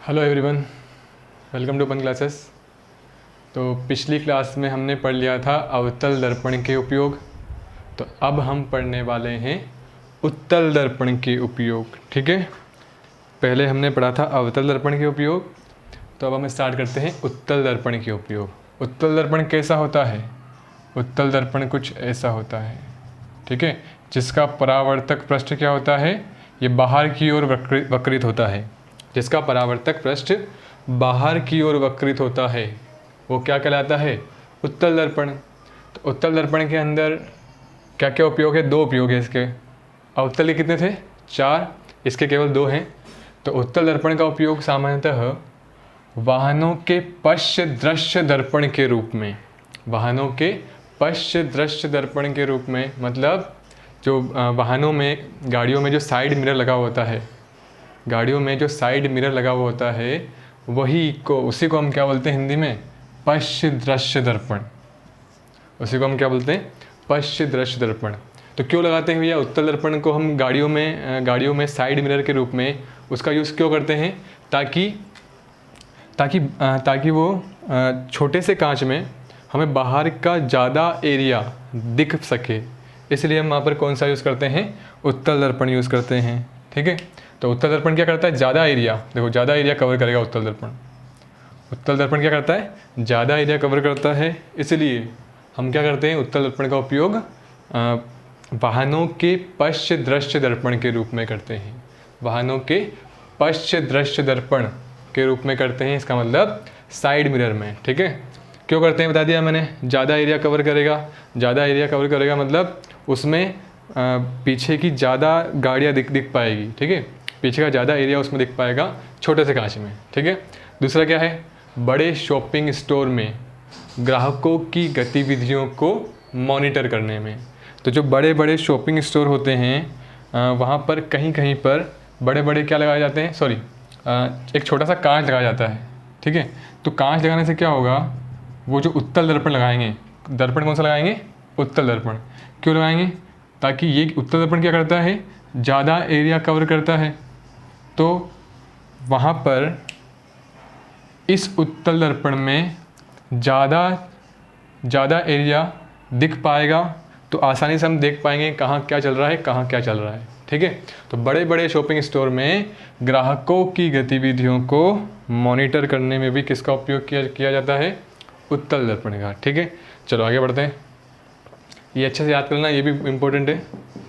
Hello everyone, welcome to open classes. तो पिछली class में हमने पढ़ लिया था अवतल दर्पण के उपयोग। तो अब हम पढ़ने वाले हैं उत्तल दर्पण के उपयोग। ठीक है, पहले हमने पढ़ा था अवतल दर्पण के उपयोग, तो अब हम स्टार्ट करते हैं उत्तल दर्पण के उपयोग। उत्तल दर्पण कैसा होता है? उत्तल दर्पण कुछ ऐसा होता है, ठीक है, जिसका परावर्तक पृष्ठ क्या होता है? ये बाहर की ओर वक्रित होता है। जिसका परावर्तक पृष्ठ बाहर की ओर वक्रित होता है वो क्या कहलाता है? उत्तल दर्पण। तो उत्तल दर्पण के अंदर क्या क्या उपयोग है? दो उपयोग है इसके। अवतल के कितने थे? 4, इसके केवल 2 हैं। तो उत्तल दर्पण का उपयोग सामान्यतः वाहनों के पश्च दृश्य दर्पण के रूप में, वाहनों के पश्च दृश्य दर्पण के रूप में, मतलब जो वाहनों में, गाड़ियों में जो साइड मिरर लगा होता है, गाड़ियों में जो साइड मिरर लगा हुआ होता है उसी को हम क्या बोलते हैं हिंदी में? पश्च दृश्य दर्पण। उसी को हम क्या बोलते हैं? पश्च दृश्य दर्पण। तो क्यों लगाते हैं भैया उत्तल दर्पण को हम गाड़ियों में साइड मिरर के रूप में? उसका यूज़ क्यों करते हैं? ताकि वो छोटे से कांच में हमें बाहर का ज़्यादा एरिया दिख सके, इसलिए हम वहाँ पर कौन सा यूज़ करते हैं? उत्तल दर्पण यूज़ करते हैं। ठीक है, तो उत्तल दर्पण क्या करता है? ज़्यादा एरिया, देखो ज़्यादा एरिया कवर करेगा उत्तल दर्पण। उत्तल दर्पण क्या करता है? ज़्यादा एरिया कवर करता है, इसलिए हम क्या करते हैं? उत्तल दर्पण का उपयोग वाहनों के पश्च दृश्य दर्पण के रूप में करते हैं। वाहनों के पश्च दृश्य दर्पण के रूप में करते हैं, इसका मतलब साइड मिरर में। ठीक है, क्यों करते हैं बता दिया मैंने। ज़्यादा एरिया कवर करेगा, ज़्यादा एरिया कवर करेगा मतलब उसमें पीछे की ज़्यादा गाड़ियाँ दिख पाएगी। ठीक है, पीछे का ज़्यादा एरिया उसमें दिख पाएगा छोटे से कांच में। ठीक है, दूसरा क्या है? बड़े शॉपिंग स्टोर में ग्राहकों की गतिविधियों को मॉनिटर करने में। तो जो बड़े बड़े शॉपिंग स्टोर होते हैं वहाँ पर कहीं कहीं पर बड़े बड़े क्या लगाए जाते हैं? एक छोटा सा कांच लगाया जाता है। ठीक है, तो कांच लगाने से क्या होगा? वो जो उत्तल दर्पण लगाएंगे, दर्पण कौन सा लगाएंगे? उत्तल दर्पण। क्यों लगाएंगे? ताकि ये उत्तल दर्पण क्या करता है? ज़्यादा एरिया कवर करता है। तो वहाँ पर इस उत्तल दर्पण में ज़्यादा एरिया दिख पाएगा, तो आसानी से हम देख पाएंगे कहाँ क्या चल रहा है, कहाँ क्या चल रहा है। ठीक है, तो बड़े बड़े शॉपिंग स्टोर में ग्राहकों की गतिविधियों को मॉनिटर करने में भी किसका उपयोग किया जाता है? उत्तल दर्पण का। ठीक है, चलो आगे बढ़ते हैं। ये अच्छे से याद करना, ये भी इम्पोर्टेंट है।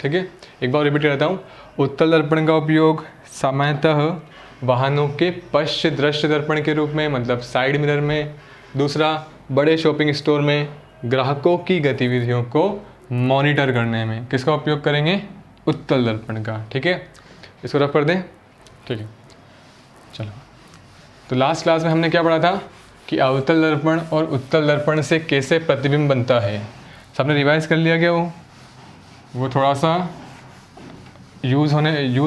ठीक है, एक बार रिपीट करता हूँ। उत्तल दर्पण का उपयोग सामान्यतः वाहनों के पश्च दृश्य दर्पण के रूप में, मतलब साइड मिरर में। दूसरा, बड़े शॉपिंग स्टोर में ग्राहकों की गतिविधियों को मॉनिटर करने में किसका उपयोग करेंगे? उत्तल दर्पण का। ठीक है, इसको रफ कर दें। ठीक है, चलो। तो लास्ट क्लास में हमने क्या पढ़ा था कि अवतल दर्पण और उत्तल दर्पण से कैसे प्रतिबिंब बनता है। सबने रिवाइज कर लिया क्या? वो थोड़ा सा यूज़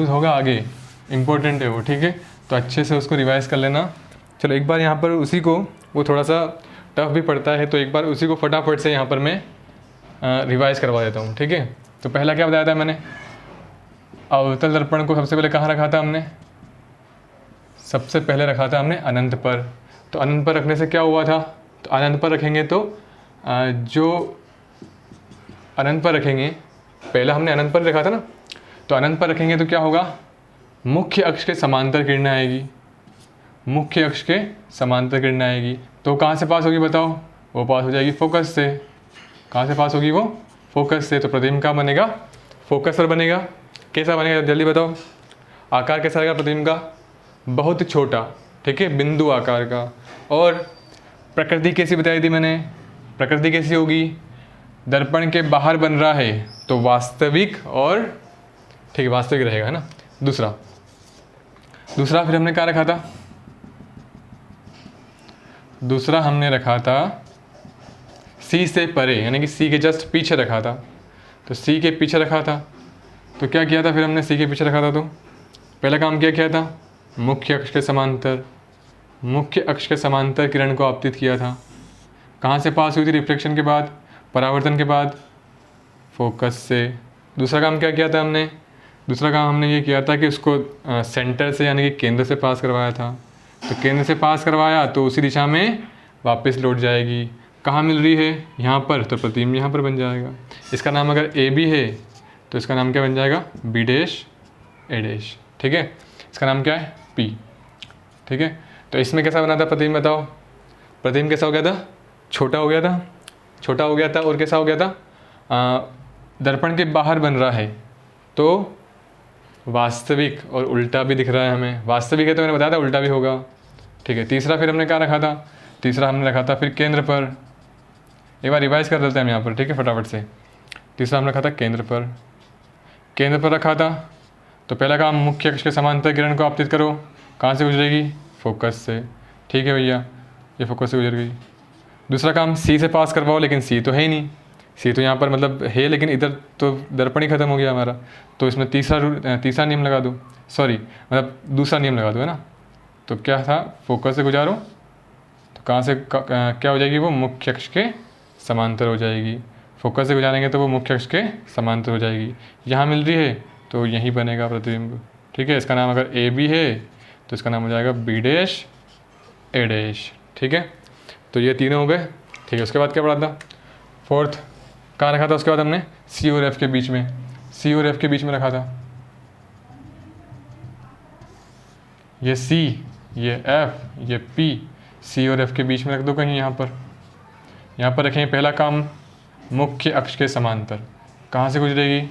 होगा आगे, इम्पोर्टेंट है वो। ठीक है, तो अच्छे से उसको रिवाइज कर लेना। चलो एक बार यहाँ पर उसी को, वो थोड़ा सा टफ भी पड़ता है, तो एक बार उसी को फटाफट से यहाँ पर मैं रिवाइज करवा देता हूँ। ठीक है, तो पहला क्या बताया था मैंने? अवतल दर्पण को सबसे पहले कहाँ रखा था हमने? सबसे पहले रखा था हमने अनंत पर। तो अनंत पर रखने से क्या हुआ था? तो अनंत पर रखेंगे तो जो अनंत पर रखेंगे, पहला हमने अनंत पर रखा था ना, तो अनंत पर रखेंगे तो क्या होगा? मुख्य अक्ष के समांतर किरण आएगी। मुख्य अक्ष के समांतर किरण आएगी, तो कहाँ से पास होगी बताओ? वो पास हो जाएगी फोकस से। कहाँ से पास होगी वो? फोकस से। तो प्रतिबिंब का बनेगा? फोकस पर बनेगा। कैसा बनेगा जल्दी बताओ? आकार कैसा रहेगा प्रतिबिंब का? बहुत छोटा। ठीक है, बिंदु आकार का। और प्रकृति कैसी बताई थी मैंने? प्रकृति कैसी होगी? दर्पण के बाहर बन रहा है तो वास्तविक, और ठीक है वास्तविक रहेगा, है ना। दूसरा फिर हमने क्या रखा था? दूसरा हमने रखा था सी से परे, यानी कि सी के जस्ट पीछे रखा था। तो सी के पीछे रखा था, तो क्या किया था फिर हमने? सी के पीछे रखा था तो पहला काम क्या किया था? मुख्य अक्ष के समांतर किरण को आपतित किया था। कहाँ से पास हुई थी? रिफ्लेक्शन के बाद, परावर्तन के बाद, फोकस से। दूसरा काम क्या किया था हमने? दूसरा काम हमने ये किया था कि उसको सेंटर से, यानी कि केंद्र से पास करवाया था। तो केंद्र से पास करवाया तो उसी दिशा में वापस लौट जाएगी। कहाँ मिल रही है? यहाँ पर, तो प्रतिबिंब यहाँ पर बन जाएगा। इसका नाम अगर ए बी है तो इसका नाम क्या बन जाएगा? बी डैश ए डैश। ठीक है, इसका नाम क्या है? पी। ठीक है, तो इसमें कैसा बना था प्रतिबिंब बताओ? प्रतिबिंब कैसा हो गया था? छोटा हो गया था, छोटा हो गया था। और कैसा हो गया था? दर्पण के बाहर बन रहा है तो वास्तविक और उल्टा भी दिख रहा है हमें। वास्तविक है तो मैंने बताया था उल्टा भी होगा। ठीक है, तीसरा फिर हमने क्या रखा था? तीसरा हमने रखा था फिर केंद्र पर। एक बार रिवाइज कर देते हैं हम यहाँ पर, ठीक है, फटाफट से। तीसरा हमने रखा था केंद्र पर। केंद्र पर रखा था तो पहला काम, मुख्य अक्ष के समांतर किरण को आपतित करो। कहाँ से गुजरेगी? फोकस से। ठीक है भैया, ये फोकस से गुजर गई। दूसरा काम, सी से पास करवाओ, लेकिन सी तो है ही नहीं। सी तो यहाँ पर मतलब है, लेकिन इधर तो दर्पण ही खत्म हो गया हमारा। तो इसमें तीसरा नियम लगा दो, सॉरी मतलब दूसरा नियम लगा दो, है ना। तो क्या था? फोकस से गुजारो तो कहाँ से क्या हो जाएगी? वो मुख्य अक्ष के समांतर हो जाएगी। फोकस से गुजारेंगे तो वो मुख्य अक्ष के समांतर हो जाएगी। यहाँ मिल रही है तो यहीं बनेगा प्रतिबिंब। ठीक है, इसका नाम अगर ए बी है तो इसका नाम हो जाएगा बी डैश ए डैश। ठीक है, तो ये तीनों हो गए। ठीक है, उसके बाद क्या पढ़ा था? फोर्थ कहाँ रखा था? उसके बाद हमने सी और एफ के बीच में, सी और एफ के बीच में रखा था। ये सी, ये एफ, ये पी, सी और एफ के बीच में रख दो कहीं यहाँ पर। यहाँ पर रखें पहला काम, मुख्य अक्ष के समांतर। कहाँ से गुजरेगी?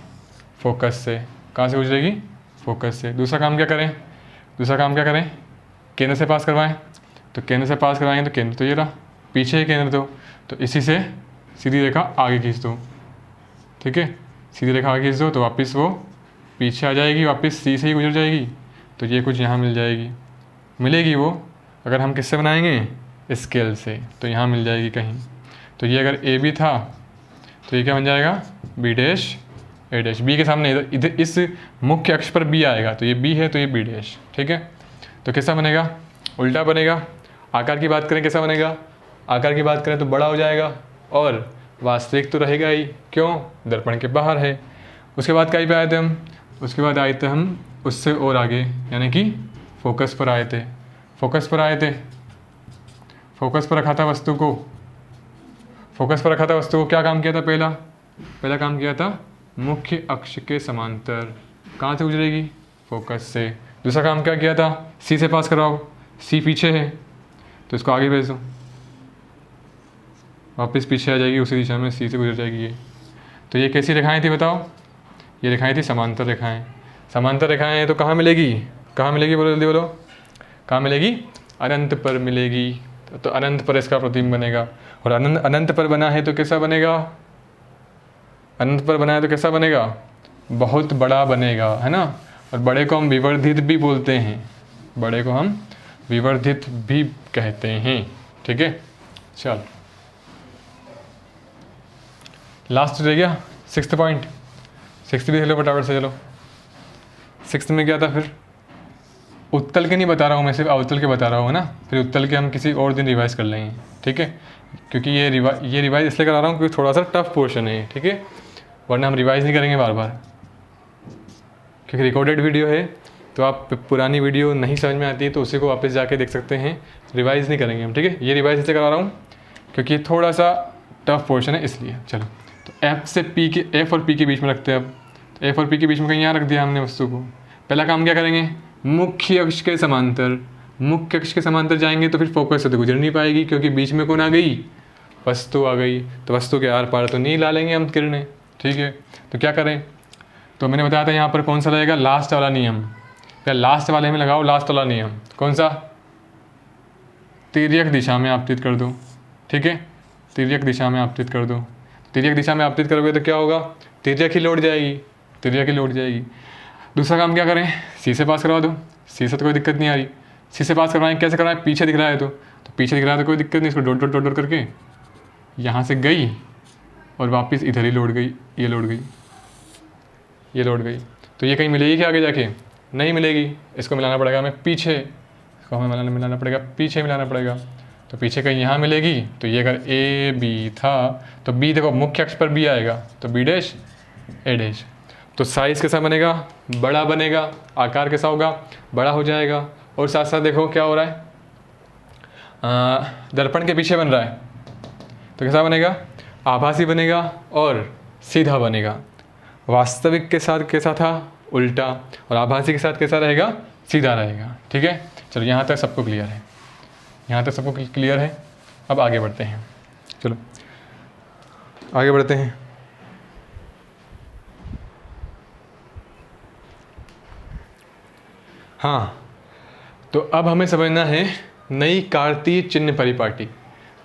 फोकस से। कहाँ से गुजरेगी? फोकस से। दूसरा काम क्या करें? दूसरा काम क्या करें? केंद्र से पास करवाएं। तो केंद्र से पास करवाएंगे तो केंद्र तो ये रहा, पीछे है केंद्र तो इसी से सीधी रेखा आगे खींच दो। ठीक है, सीधी रेखा आगे खींच दो तो वापस वो पीछे आ जाएगी, वापस सी से ही गुजर जाएगी। तो ये कुछ यहाँ मिल जाएगी, मिलेगी वो अगर हम किससे बनाएंगे? स्केल से। तो यहाँ मिल जाएगी कहीं। तो ये अगर ए बी था तो ये क्या बन जाएगा? बी डैश ए डैश। बी के सामने इधर इधर इस मुख्य अक्ष पर बी आएगा तो ये बी है तो ये बी डैश। ठीक है, तो कैसा बनेगा? उल्टा बनेगा। आकार की बात करें कैसा बनेगा? आकार की बात करें तो बड़ा हो जाएगा और वास्तविक तो रहेगा ही, क्यों? दर्पण के बाहर है। उसके बाद कहीं पे आए थे हम? उसके बाद आए थे हम उससे और आगे, यानी कि फोकस पर आए थे। फोकस पर आए थे, फोकस पर रखा था वस्तु को। फोकस पर रखा था वस्तु को। क्या काम किया था? पहला काम किया था मुख्य अक्ष के समांतर। कहाँ से गुजरेगी? फोकस से। दूसरा काम क्या किया था? सी से पास कराओ। सी पीछे है तो इसको आगे भेज दो, वापस पीछे आ जाएगी उसी दिशा में, सी से गुजर जाएगी ये। तो ये कैसी रेखाएं थी बताओ? ये रेखाएं थी समांतर रेखाएं। समांतर रेखाएं हैं तो कहाँ मिलेगी? कहाँ मिलेगी? बोलो जल्दी बोलो, कहाँ मिलेगी? अनंत पर मिलेगी। तो अनंत पर इसका प्रतिबिंब बनेगा। और अनंत पर बना है तो कैसा बनेगा? अनंत पर बना है तो कैसा बनेगा? बहुत बड़ा बनेगा, है ना। और बड़े को हम विवर्धित भी बोलते हैं, बड़े को हम विवर्धित भी कहते हैं। ठीक है, चल लास्ट रह गया सिक्स्थ पॉइंट। सिक्स्थ भी देख लो फटाफट से। चलो, सिक्स्थ में क्या था फिर? उत्तल के नहीं बता रहा हूँ मैं, सिर्फ अवतल के बता रहा हूँ ना। फिर उत्तल के हम किसी और दिन रिवाइज कर लेंगे। ठीक है, क्योंकि ये रिवाइज इसलिए करा रहा हूँ क्योंकि थोड़ा सा टफ पोर्शन है। ठीक है, वरना हम रिवाइज नहीं करेंगे बार बार, क्योंकि रिकॉर्डेड वीडियो है तो आप पुरानी वीडियो नहीं समझ में आती है तो उसी को वापस जाके देख सकते हैं। रिवाइज नहीं करेंगे हम। ठीक है, ये रिवाइज इसलिए करा रहा हूँ क्योंकि थोड़ा सा टफ पोर्शन है इसलिए। चलो, तो एफ से पी के, एफ और पी के बीच में रखते हैं अब। तो एफ और पी के बीच में कहीं यहाँ रख दिया हमने वस्तु को। पहला काम क्या करेंगे? मुख्य अक्ष के समांतर। मुख्य अक्ष के समांतर जाएंगे तो फिर फोकस से तो गुजर नहीं पाएगी, क्योंकि बीच में कौन आ गई? वस्तु आ गई। तो वस्तु के आर पार तो नहीं ला लेंगे हम किरणें। ठीक है, तो क्या करें? तो मैंने बताया था यहाँ पर कौन सा रहेगा? लास्ट वाला नियम। या लास्ट वाले में लगाओ लास्ट वाला नियम। कौन सा? तिर्यक दिशा में आपतित कर दो। ठीक है, तिर्यक दिशा में आपतित कर दो। तिर्यक दिशा में आपतित करोगे तो क्या होगा? तिर्यक ही लौट जाएगी, तिर्यक ही लौट जाएगी। दूसरा काम क्या करें? सी से पास करवा दो। सी से तो कोई दिक्कत नहीं आ रही। सी से पास करवाएं, कैसे करवाएं? पीछे दिख रहा है तो पीछे दिख रहा है तो कोई दिक्कत नहीं। इसको डॉट डॉट डॉट डॉट करके यहाँ से गई और वापस इधर ही लौट गई। ये लौट गई, ये लौट गई। तो ये कहीं मिलेगी क्या आगे जाके? नहीं मिलेगी। इसको मिलाना पड़ेगा हमें पीछे, इसको हमें मिलाना पड़ेगा पीछे, मिलाना पड़ेगा। तो पीछे कहीं यहाँ मिलेगी। तो ये अगर ए बी था तो बी देखो मुख्य अक्ष पर बी आएगा तो बी डैश ए डैश। तो साइज़ कैसा बनेगा? बड़ा बनेगा। आकार कैसा होगा? बड़ा हो जाएगा। और साथ साथ देखो क्या हो रहा है? दर्पण के पीछे बन रहा है तो कैसा बनेगा, आभासी बनेगा और सीधा बनेगा। वास्तविक के साथ कैसा था, उल्टा, और आभासी के साथ कैसा रहेगा, सीधा रहेगा। ठीक है, चलो यहाँ तक सबको क्लियर है, यहाँ तक सबको क्लियर है। अब आगे बढ़ते हैं, चलो आगे बढ़ते हैं। हाँ, तो अब हमें समझना है नई कार्तीय चिन्ह परिपाटी।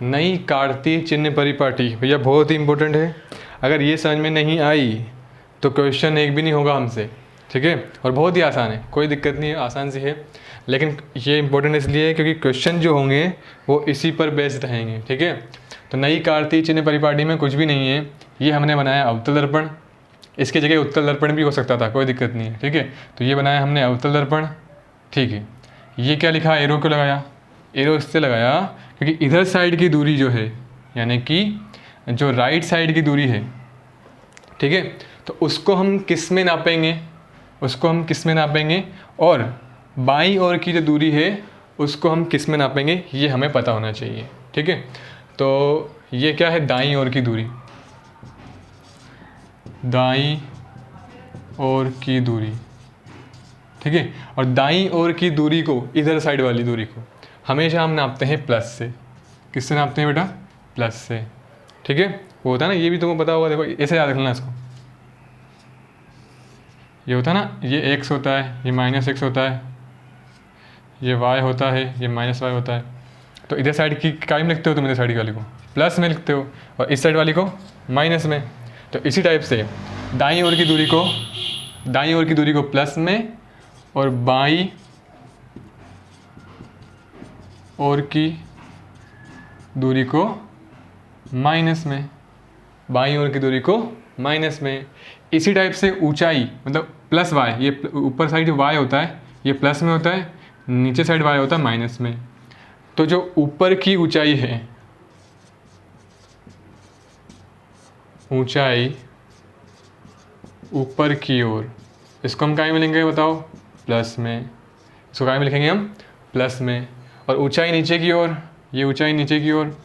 नई कार्तीय चिन्ह परिपाटी भैया बहुत ही इंपॉर्टेंट है। अगर ये समझ में नहीं आई तो क्वेश्चन एक भी नहीं होगा हमसे। ठीक है, और बहुत ही आसान है, कोई दिक्कत नहीं है, आसान सी है। लेकिन ये इंपॉर्टेंट इसलिए है क्योंकि क्वेश्चन जो होंगे वो इसी पर बेस्ड रहेंगे। ठीक है, तो नई कार्तीय चिन्ह परिपाटी में कुछ भी नहीं है, ये हमने बनाया अवतल दर्पण, इसकी जगह उत्तल दर्पण भी हो सकता था, कोई दिक्कत नहीं है। ठीक है, तो ये बनाया हमने अवतल दर्पण। ठीक है, ये क्या लिखा, एरो क्यों लगाया, एरो इससे लगाया क्योंकि इधर साइड की दूरी जो है, यानी कि जो राइट साइड की दूरी है, ठीक है, तो उसको हम किस में नापेंगे, उसको हम किस में नापेंगे, और बाईं ओर की जो दूरी है उसको हम किस में नापेंगे, ये हमें पता होना चाहिए। ठीक है, तो ये क्या है, दाईं ओर की दूरी, दाईं ओर की दूरी। ठीक है, और दाईं ओर की दूरी को, इधर साइड वाली दूरी को हमेशा हम नापते हैं प्लस से। किससे नापते हैं बेटा, प्लस से। ठीक है, वो होता है ना, ये भी तुमको पता होगा, देखो ऐसे याद रखना इसको। ये होता है ना, ये x होता है, ये -x होता है, ये y होता है, ये -y होता है। तो इधर साइड की काय में लिखते हो तुम, इधर साइड वाली को प्लस में लिखते हो और इस साइड वाली को माइनस में। तो इसी टाइप से दाईं ओर की दूरी को, दाईं ओर की दूरी को प्लस में और बाईं ओर की दूरी को माइनस में, बाईं ओर की दूरी को माइनस में। इसी टाइप से ऊंचाई, मतलब प्लस y, ये ऊपर साइड y होता है, ये प्लस में होता है, नीचे साइड y होता है माइनस में। तो जो ऊपर की ऊंचाई है, ऊंचाई ऊपर की ओर, इसको हम काय में लिखेंगे बताओ, प्लस में। इसको काय में लिखेंगे हम, प्लस में। और ऊंचाई नीचे की ओर, ये ऊंचाई नीचे की ओर,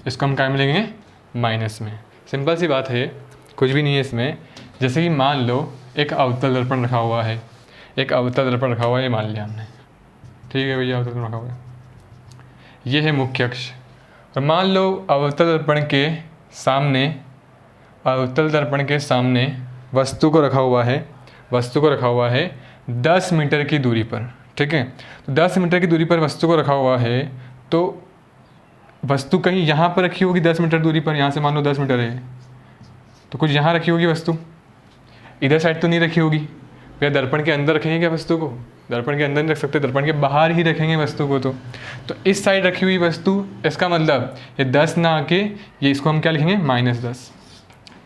इसको हम काय में लिखेंगे, माइनस में। सिंपल सी बात है, कुछ भी नहीं है इसमें। जैसे कि मान लो एक अवतल दर्पण रखा हुआ है, एक अवतल दर्पण रखा हुआ है, ये मान लिया हमने। ठीक है भैया, अवतल दर्पण रखा हुआ है, ये है मुख्य अक्ष। और मान लो अवतल दर्पण के सामने, अवतल दर्पण के सामने वस्तु को रखा हुआ है, वस्तु को रखा हुआ है 10 मीटर की दूरी पर। ठीक है, तो 10 मीटर की दूरी पर वस्तु को रखा हुआ है, तो वस्तु कहीं यहाँ पर रखी होगी 10 मीटर दूरी पर, यहाँ से मान लो 10 मीटर है, तो कुछ यहाँ रखी होगी वस्तु, इधर साइड तो नहीं रखी होगी। भैया दर्पण के अंदर रखेंगे क्या वस्तु को, दर्पण के अंदर नहीं रख सकते, दर्पण के बाहर ही रखेंगे वस्तु को। तो इस साइड रखी हुई वस्तु, इसका मतलब ये 10 ना आके, ये इसको हम क्या लिखेंगे, -10।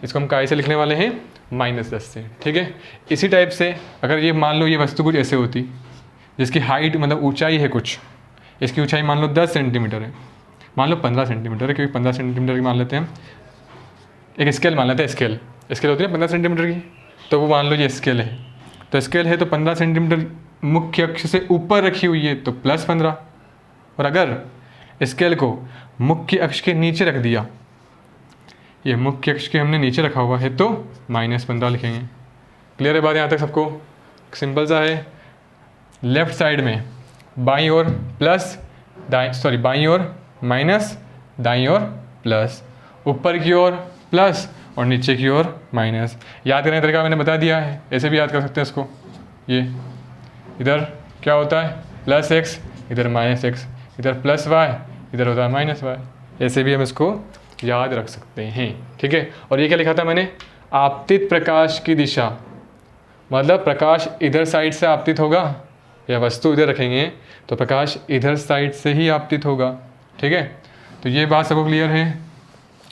इसको हम काय से लिखने वाले हैं, -10 से। ठीक है, इसी टाइप से अगर ये मान लो ये वस्तु कुछ ऐसे होती, जिसकी हाइट मतलब ऊंचाई है कुछ, इसकी ऊंचाई मान लो 10 सेंटीमीटर है, मान लो 15 सेंटीमीटर है, क्योंकि 15 सेंटीमीटर की मान लेते हैं, एक स्केल मान लेते हैं, स्केल होती है 15 सेंटीमीटर की, तो वो मान लो ये स्केल है। तो स्केल है तो 15 सेंटीमीटर मुख्य अक्ष से ऊपर रखी हुई है तो +15, और अगर स्केल को मुख्य अक्ष के नीचे रख दिया, ये मुख्य अक्ष के हमने नीचे रखा हुआ है, तो -15 लिखेंगे। क्लियर है बात यहाँ तक सबको, सिंपल सा है। लेफ्ट साइड में बाईं ओर प्लस, बाईं ओर माइनस, दाईं ओर प्लस, ऊपर की ओर प्लस और नीचे की ओर माइनस। याद करने का तरीका मैंने बता दिया है, ऐसे भी याद कर सकते हैं इसको। ये इधर क्या होता है +x, इधर -x, इधर +y, इधर होता है -y। ऐसे भी हम इसको याद रख सकते हैं। ठीक है, और ये क्या लिखा था मैंने, आपतित प्रकाश की दिशा, मतलब प्रकाश इधर साइड से आपतित होगा, या वस्तु इधर रखेंगे तो प्रकाश इधर साइड से ही आपतित होगा। ठीक है, तो ये बात सबको क्लियर है,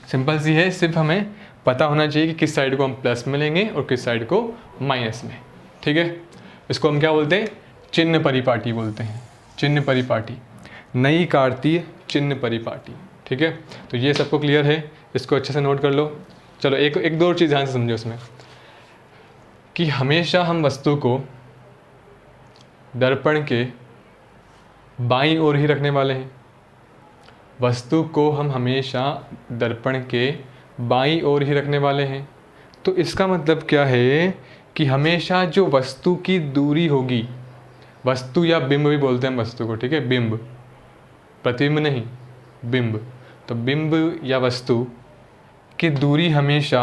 सिंपल सी है। सिर्फ हमें पता होना चाहिए कि किस साइड को हम प्लस में लेंगे और किस साइड को माइनस में। ठीक है, इसको हम क्या बोलते हैं, चिन्ह परिपाटी बोलते हैं, चिन्ह परिपाटी, नई कार्तीय चिन्ह परिपाटी। ठीक है, तो ये सबको क्लियर है, इसको अच्छे से नोट कर लो। चलो एक दो और चीज़ ध्यान से समझो इसमें, कि हमेशा हम वस्तु को दर्पण के बाईं ओर ही रखने वाले हैं। वस्तु को हम हमेशा दर्पण के बाईं ओर ही रखने वाले हैं। तो इसका मतलब क्या है कि हमेशा जो वस्तु की दूरी होगी, वस्तु या बिंब भी बोलते हैं वस्तु को, ठीक है, बिंब, प्रतिबिंब नहीं, बिंब। तो बिंब या वस्तु की दूरी हमेशा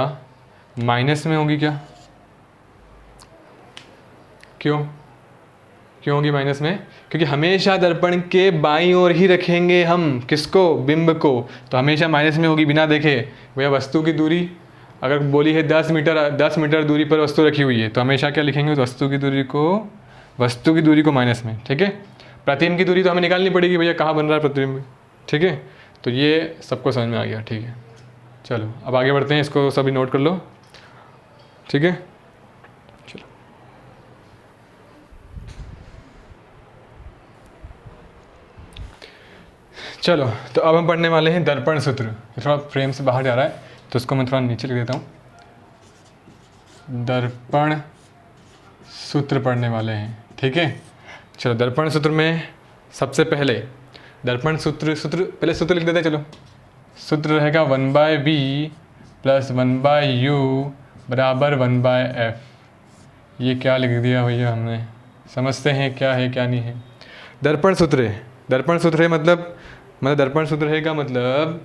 माइनस में होगी क्या? क्यों होगी माइनस में? क्योंकि हमेशा दर्पण के बाईं ओर ही रखेंगे हम, किसको? बिंब को। तो हमेशा माइनस में होगी बिना देखे। भैया वस्तु की दूरी अगर बोली है 10 मीटर दूरी पर वस्तु रखी हुई है, तो हमेशा क्या लिखेंगे? तो वस्तु की दूरी को माइनस में, ठीक है। प्रतिबिंब की दूरी तो हमें निकालनी पड़ेगी भैया, कहाँ बन रहा है प्रतिबिंब, ठीक है। तो ये सबको समझ में आ गया, ठीक है। चलो अब आगे बढ़ते हैं, इसको सभी नोट कर लो, ठीक है। चलो तो अब हम पढ़ने वाले हैं दर्पण सूत्र। थोड़ा फ्रेम से बाहर जा रहा है तो उसको मैं थोड़ा नीचे लिख देता हूँ। दर्पण सूत्र पढ़ने वाले हैं, ठीक है। चलो दर्पण सूत्र में सबसे पहले दर्पण सूत्र पहले सूत्र लिख देते हैं। चलो सूत्र रहेगा 1/v + 1/u बराबर 1/f। ये क्या लिख दिया भैया हमने, समझते हैं क्या है क्या नहीं है। दर्पण सूत्र है मतलब दर्पण सूत्र है का मतलब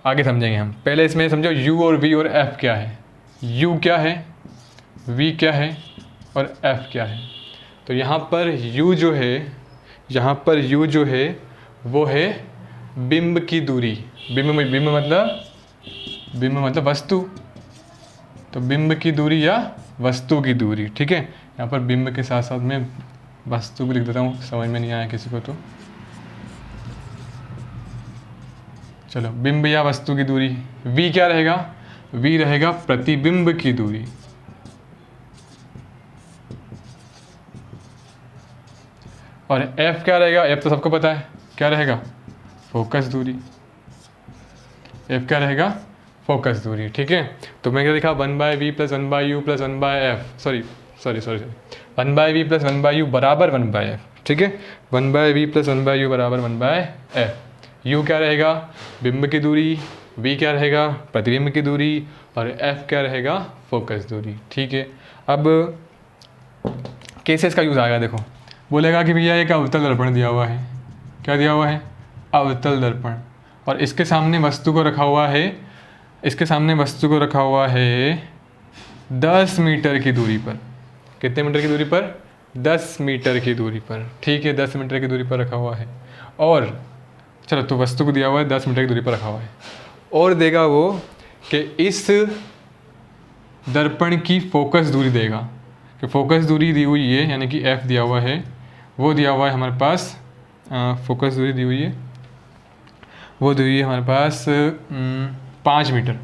आगे समझेंगे हम। पहले इसमें समझो u और v और f क्या है। u क्या है, v क्या है और f क्या है। तो यहाँ पर u जो है वो है बिंब की दूरी। बिंब मतलब वस्तु। तो बिंब की दूरी या वस्तु की दूरी, ठीक है। यहाँ पर बिंब के साथ साथ मैं वस्तु भी लिख देता हूँ, समझ में नहीं आया किसी को तो। चलो बिंब या वस्तु की दूरी। v क्या रहेगा? v रहेगा प्रतिबिंब की दूरी। और f क्या रहेगा? f तो सबको पता है, क्या रहेगा? फोकस दूरी। f क्या रहेगा? फोकस दूरी, ठीक है। तो मैं क्या लिखा? 1/v + 1/u + 1/f, sorry 1/v + 1/u बराबर 1/f, ठीक है। 1/v + 1/u बराबर 1/f। u क्या रहेगा? बिंब की दूरी। v क्या रहेगा? प्रतिबिंब की दूरी। और f क्या रहेगा? फोकस दूरी, ठीक है। अब कैसे इसका यूज़ आएगा देखो। बोलेगा कि भैया एक अवतल दर्पण दिया हुआ है। क्या दिया हुआ है? अवतल दर्पण। और इसके सामने वस्तु को रखा हुआ है 10 मीटर की दूरी पर। कितने मीटर की दूरी पर? 10 मीटर की दूरी पर, ठीक है। 10 मीटर की दूरी पर रखा हुआ है। और चलो तो वस्तु को दिया हुआ है 10 मीटर की दूरी पर रखा हुआ है। और देगा वो कि इस दर्पण की फोकस दूरी देगा, कि फोकस दूरी दी हुई है, यानी कि f दिया हुआ है, वो दिया हुआ है हमारे पास। फोकस दूरी दी हुई है, वो दी हुई है हमारे पास 5 मीटर।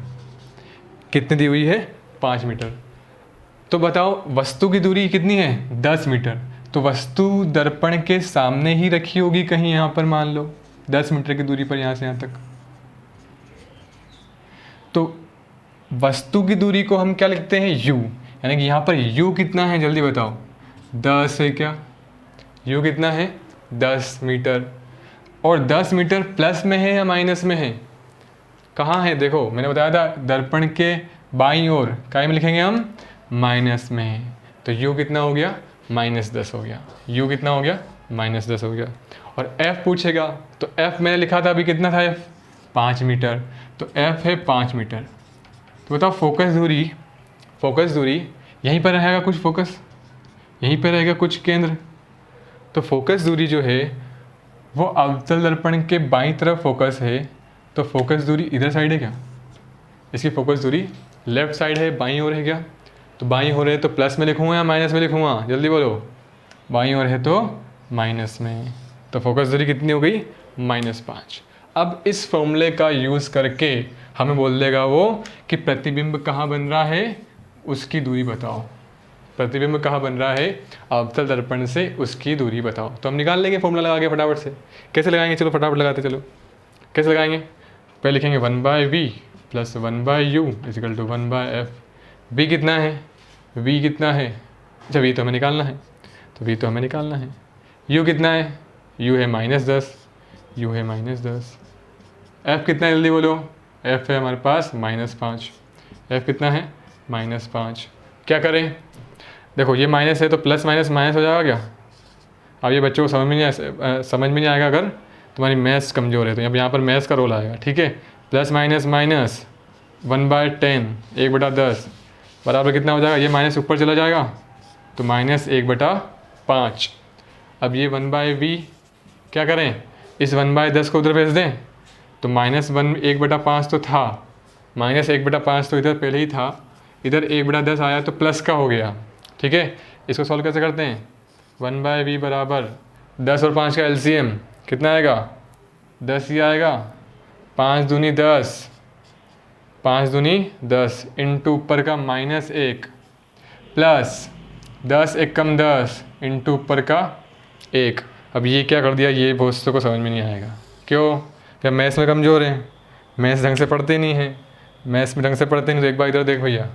कितनी दी हुई है? 5 मीटर। तो बताओ वस्तु की दूरी कितनी है? 10 मीटर। तो वस्तु दर्पण के सामने ही रखी होगी कहीं, यहाँ पर मान लो 10 मीटर की दूरी पर, यहाँ से यहाँ तक। तो वस्तु की दूरी को हम क्या लिखते हैं? u, यानी कि यहाँ पर u कितना है जल्दी बताओ? 10 है क्या? u कितना है? 10 मीटर। और 10 मीटर प्लस में है या माइनस में है? कहाँ है देखो, मैंने बताया था दर्पण के बाईं ओर, काय में लिखेंगे हम? माइनस में है। तो u कितना हो गया? -10 हो गया। u कितना हो गया? -10 हो गया। और f पूछेगा, तो f मैंने लिखा था अभी, कितना था f? 5 मीटर। तो f है 5 मीटर। तो बताओ फोकस दूरी यहीं पर रहेगा कुछ, फोकस यहीं पर रहेगा कुछ केंद्र। तो फोकस दूरी जो है वो अवतल दर्पण के बाईं तरफ फोकस है। तो फोकस दूरी इधर साइड है क्या? इसकी फोकस दूरी लेफ्ट साइड है, बाईं ओर है क्या? तो बाईं ओर है तो प्लस में लिखूँगा या माइनस में लिखूँगा? जल्दी बोलो। बाईं ओर है तो माइनस में। तो फोकस दूरी कितनी हो गई? -5। अब इस फॉर्मूले का यूज़ करके हमें बोल देगा वो कि प्रतिबिंब कहाँ बन रहा है, उसकी दूरी बताओ। प्रतिबिंब कहाँ बन रहा है? अवतल दर्पण से, उसकी दूरी बताओ। तो हम निकाल लेंगे फॉर्मूला लगा के फटाफट से। कैसे लगाएंगे? चलो फटाफट लगाते चलो। कैसे लगाएंगे? पहले लिखेंगे 1/v + 1/u = 1/f। v कितना है? v कितना है? अच्छा v तो हमें निकालना है। तो v तो हमें निकालना है। u कितना है, u है -10, u है -10। f कितना है जल्दी बोलो, f है हमारे पास -5, f कितना है -5। क्या करें, देखो ये माइनस है तो प्लस माइनस माइनस हो जाएगा क्या। अब ये बच्चों को समझ में नहीं आएगा अगर तुम्हारी मैथ्स कमज़ोर है तो अब यहाँ पर मैथ्स का रोल आएगा, ठीक है। प्लस माइनस माइनस 1/10 1/10 बराबर कितना हो जाएगा, ये माइनस ऊपर चला जाएगा तो -1/5। अब ये 1/v क्या करें, इस 1/10 को उधर भेज दें तो -1/5 तो था, -1/5 तो इधर पहले ही था, इधर 1/10 आया तो प्लस का हो गया, ठीक है। इसको सॉल्व कैसे करते हैं, 1/v बराबर 10 और 5 का एलसीएम कितना आएगा, 10 ही आएगा। 5 दूनी 10, 5 दूनी 10 इंटू ऊपर का -1 प्लस 10 एकम 10 इंटू ऊपर का 1। अब ये क्या कर दिया, ये दोस्तों को समझ में नहीं आएगा, क्यों, क्या मैथ्स में कमज़ोर है, मैथ्स ढंग से पढ़ते नहीं है, मैथ्स में ढंग से पढ़ते नहीं तो एक बार इधर देख भैया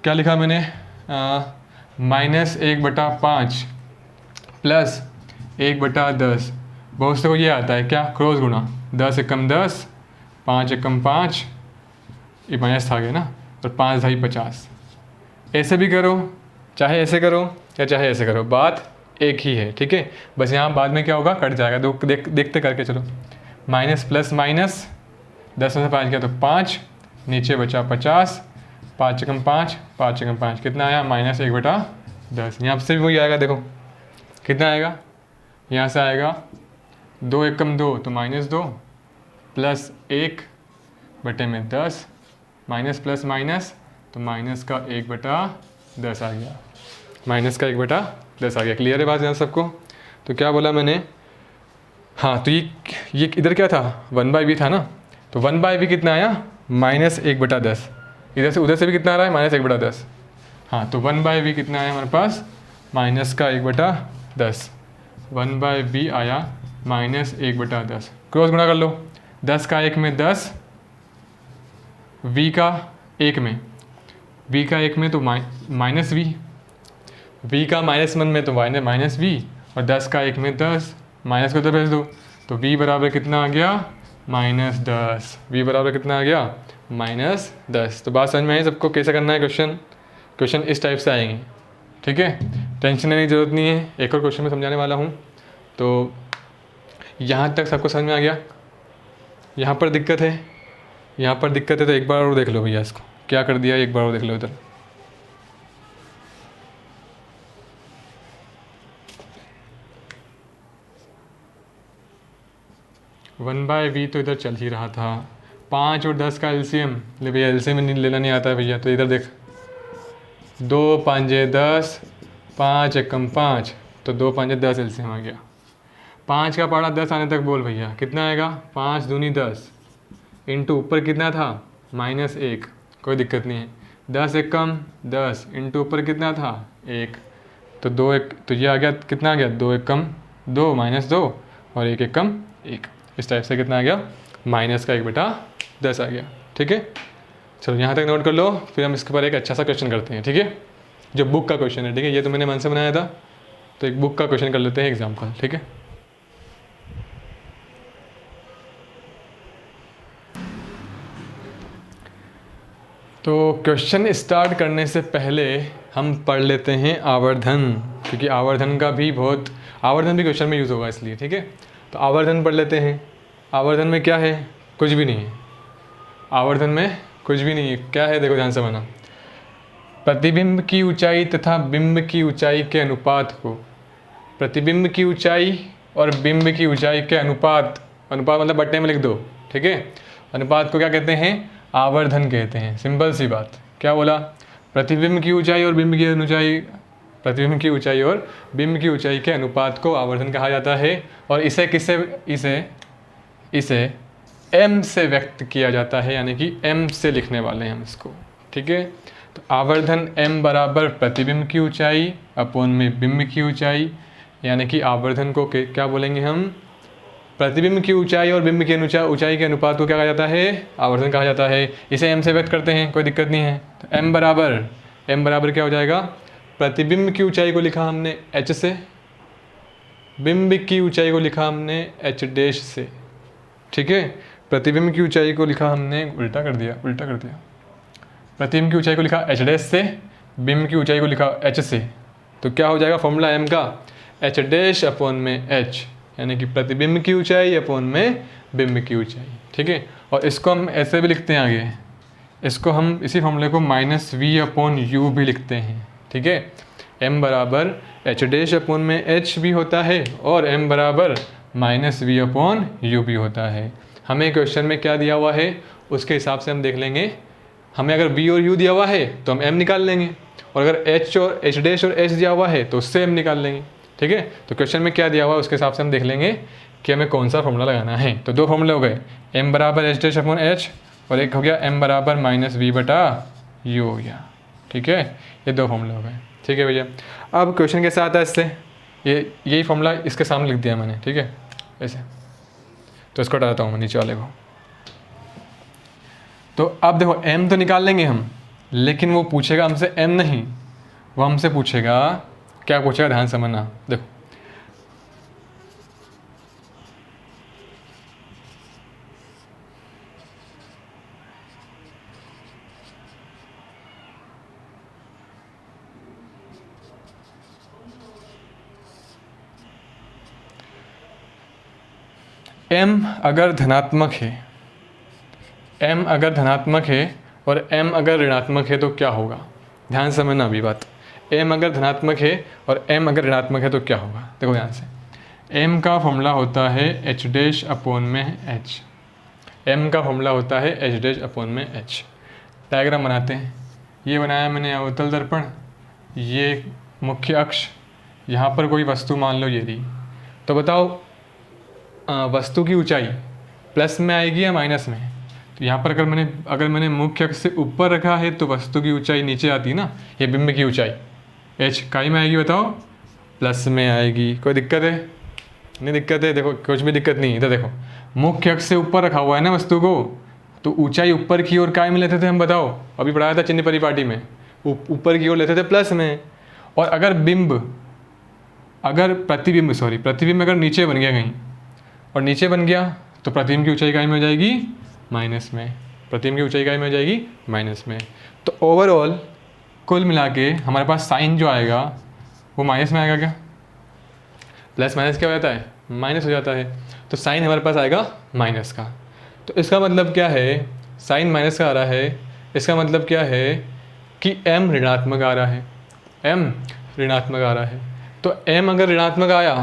क्या लिखा मैंने, -1/5 प्लस 1/10। बहुत से को ये आता है क्या, क्रॉस गुणा, 10 एकम 10 5 एकम 5, ये माइनस आ गया ना, और 5 ढाई 50। ऐसे भी करो, चाहे ऐसे करो या चाहे ऐसे करो, बात एक ही है, ठीक है। बस यहाँ बाद में क्या होगा, कट जाएगा, देखते करके चलो। माइनस प्लस माइनस 10 में से 5 गया तो 5, नीचे बचा 50, 5 एकम 5 5 एकम 5 कितना आया, -1/10। यहाँ से भी वही आएगा, देखो कितना आएगा, यहाँ से आएगा 2 एकम 2 तो -2 प्लस 1/10 माइनस प्लस माइनस तो माइनस का 1/10 आ गया, माइनस का 1/10 आ गया। क्लियर है बात यहाँ सबको। तो क्या बोला मैंने, हाँ तो ये इधर क्या था, 1/v था ना, तो 1/v कितना आया, -1/10। इधर से उधर से भी कितना आ रहा है, -1/10। हाँ तो 1/v कितना आया हमारे पास, माइनस का 1/10। 1/v आया -1/10। क्रॉस गुणा कर लो, 10 का 1 में 10, v का 1 में, v का 1 में तो -v, v का -1 में तो -v, और 10 का 1 में 10, माइनस को उधर भेज दो तो v बराबर कितना आ गया, -10। v बराबर कितना आ गया, -10। तो बात समझ में आई सबको, कैसे करना है क्वेश्चन इस टाइप से आएंगे, ठीक है। टेंशन लेने की ज़रूरत नहीं है, एक और क्वेश्चन में समझाने वाला हूँ। तो यहाँ तक सबको समझ में आ गया, यहाँ पर दिक्कत है, यहाँ पर दिक्कत है तो एक बार और देख लो भैया, इसको क्या कर दिया एक बार और देख लो इधर। वन बाय वी तो इधर चल ही रहा था, 5 और 10 का एलसीएम ले भैया, एलसीएम लेना नहीं आता है भैया, तो इधर देख 2 5 10 5 एकम 5 तो 2 5 10 एलसीएम आ गया। 5 का पहाड़ा 10 आने तक बोल भैया कितना आएगा, 5 दूनी 10 इंटू ऊपर कितना था -1, कोई दिक्कत नहीं है। 10 एकम 10 इंटू ऊपर कितना था 1, तो 2 1 तो ये आ गया, कितना आ गया 2 एकम 2 -2 और 1 एकम 1। इस टाइप से कितना आ गया, माइनस का 1/10 आ गया, ठीक है। चलो यहाँ तक नोट कर लो, फिर हम इसके ऊपर एक अच्छा सा क्वेश्चन करते हैं, ठीक है, जो बुक का क्वेश्चन है, ठीक है। ये तो मैंने मन से बनाया था, तो एक बुक का क्वेश्चन कर लेते हैं एग्जाम्पल, ठीक है। तो क्वेश्चन स्टार्ट करने से पहले हम पढ़ लेते हैं आवर्धन, क्योंकि आवर्धन भी क्वेश्चन में यूज़ होगा इसलिए, ठीक है। तो आवर्धन पढ़ लेते हैं। आवर्धन में क्या है, कुछ भी नहीं है, आवर्धन में कुछ भी नहीं है। क्या है देखो ध्यान से माना, प्रतिबिंब की ऊंचाई तथा बिंब की ऊंचाई के अनुपात को, प्रतिबिंब की ऊंचाई और बिंब की ऊंचाई के अनुपात मतलब बट्टे में लिख दो, ठीक है। अनुपात को क्या कहते हैं, आवर्धन कहते हैं। सिंपल सी बात, क्या बोला, प्रतिबिंब की ऊंचाई और बिंब की ऊंचाई, प्रतिबिंब की ऊंचाई और बिंब की ऊंचाई के अनुपात को आवर्धन कहा जाता है। और इसे इसे m से व्यक्त किया जाता है, यानी कि m से लिखने वाले हैं हम इसको, ठीक है। तो आवर्धन m बराबर प्रतिबिंब की ऊंचाई अपोन में बिंब की ऊंचाई, यानी कि आवर्धन को क्या बोलेंगे हम, प्रतिबिंब की ऊंचाई और बिंब की ऊंचाई के अनुपात को क्या कहा जाता है, आवर्धन कहा जाता है। इसे m से व्यक्त करते हैं, कोई दिक्कत नहीं है। तो m बराबर क्या हो जाएगा, प्रतिबिंब की ऊंचाई को लिखा हमने h से, बिंब की ऊंचाई को लिखा हमने h डैश से, ठीक है। प्रतिबिंब की ऊंचाई को लिखा हमने उल्टा कर दिया। प्रतिबिंब की ऊंचाई को लिखा h डैश से, बिंब की ऊंचाई को लिखा h से। तो क्या हो जाएगा फॉर्मूला m का, h डैश अपॉन में h, यानी कि प्रतिबिंब की ऊंचाई अपॉन में बिंब की ऊंचाई, ठीक है। और इसको हम ऐसे भी लिखते हैं आगे, इसको हम इसी फॉर्मूले को -v अपॉन u भी लिखते हैं, ठीक है। m बराबर h डैश अपॉन में h भी होता है और m बराबर -v अपॉन u भी होता है। हमें क्वेश्चन में क्या दिया हुआ है उसके हिसाब से हम देख लेंगे। हमें अगर v और u दिया हुआ है तो हम m निकाल लेंगे, और अगर h और h डैश और h दिया हुआ है तो उससे m निकाल लेंगे, ठीक है। तो क्वेश्चन में क्या दिया हुआ है उसके हिसाब से हम देख लेंगे कि हमें कौन सा फॉर्मूला लगाना है। तो दो फॉर्मूले हो गए, m बराबर h डैश अपॉन h और एक हो गया m बराबर -v बटा u हो गया, ठीक है। ये दो फॉर्मूले हो गए, ठीक है भैया। अब क्वेश्चन कैसा आता है इससे, यही फॉर्मूला इसके सामने लिख दिया मैंने, ठीक है, ऐसे। तो इसको हटाता हूँ मैं नीचे वाले को। तो अब देखो m तो निकाल लेंगे हम, लेकिन वो पूछेगा हमसे m नहीं, वो हमसे पूछेगा, क्या पूछेगा ध्यान से समझना। देखो m अगर धनात्मक है, m अगर धनात्मक है और m अगर ऋणात्मक है तो क्या होगा, ध्यान से समझना अभी बात। m अगर धनात्मक है और m अगर ऋणात्मक है तो क्या होगा, देखो ध्यान से। m का फॉर्मूला होता है h डैश अपॉन में h, m का फॉर्मूला होता है h डैश अपॉन में h। डायग्राम बनाते हैं, ये बनाया मैंने अवतल दर्पण, ये मुख्य अक्ष, यहाँ पर कोई वस्तु मान लो ये रही। तो बताओ वस्तु की ऊंचाई प्लस में आएगी या माइनस में। तो यहाँ पर अगर मैंने मुख्य अक्ष से ऊपर रखा है तो वस्तु की ऊंचाई नीचे आती है ना, ये बिंब की ऊंचाई h काई में आएगी, बताओ प्लस में आएगी। कोई दिक्कत है, नहीं दिक्कत है, देखो कुछ भी दिक्कत नहीं। इधर देखो मुख्य अक्ष से ऊपर रखा हुआ है ना वस्तु को, तो ऊंचाई ऊपर की ओर काय में लेते थे हम, बताओ अभी पढ़ाया था चिन्ह परिपाटी में, ऊपर की ओर लेते थे प्लस में। और अगर प्रतिबिंब अगर नीचे बन गया कहीं और नीचे बन गया तो प्रतिबिंब की ऊंचाई काय में हो जाएगी, माइनस में। प्रतिबिंब की ऊंचाई काय में हो जाएगी, माइनस में। तो ओवरऑल कुल मिला के हमारे पास साइन जो आएगा वो माइनस में आएगा। क्या प्लस माइनस क्या हो जाता है, माइनस हो जाता है। तो साइन हमारे पास आएगा माइनस का। तो इसका मतलब क्या है, साइन माइनस का आ रहा है, इसका मतलब क्या है कि m ऋणात्मक आ रहा है, m ऋणात्मक आ रहा है। तो m अगर ऋणात्मक आया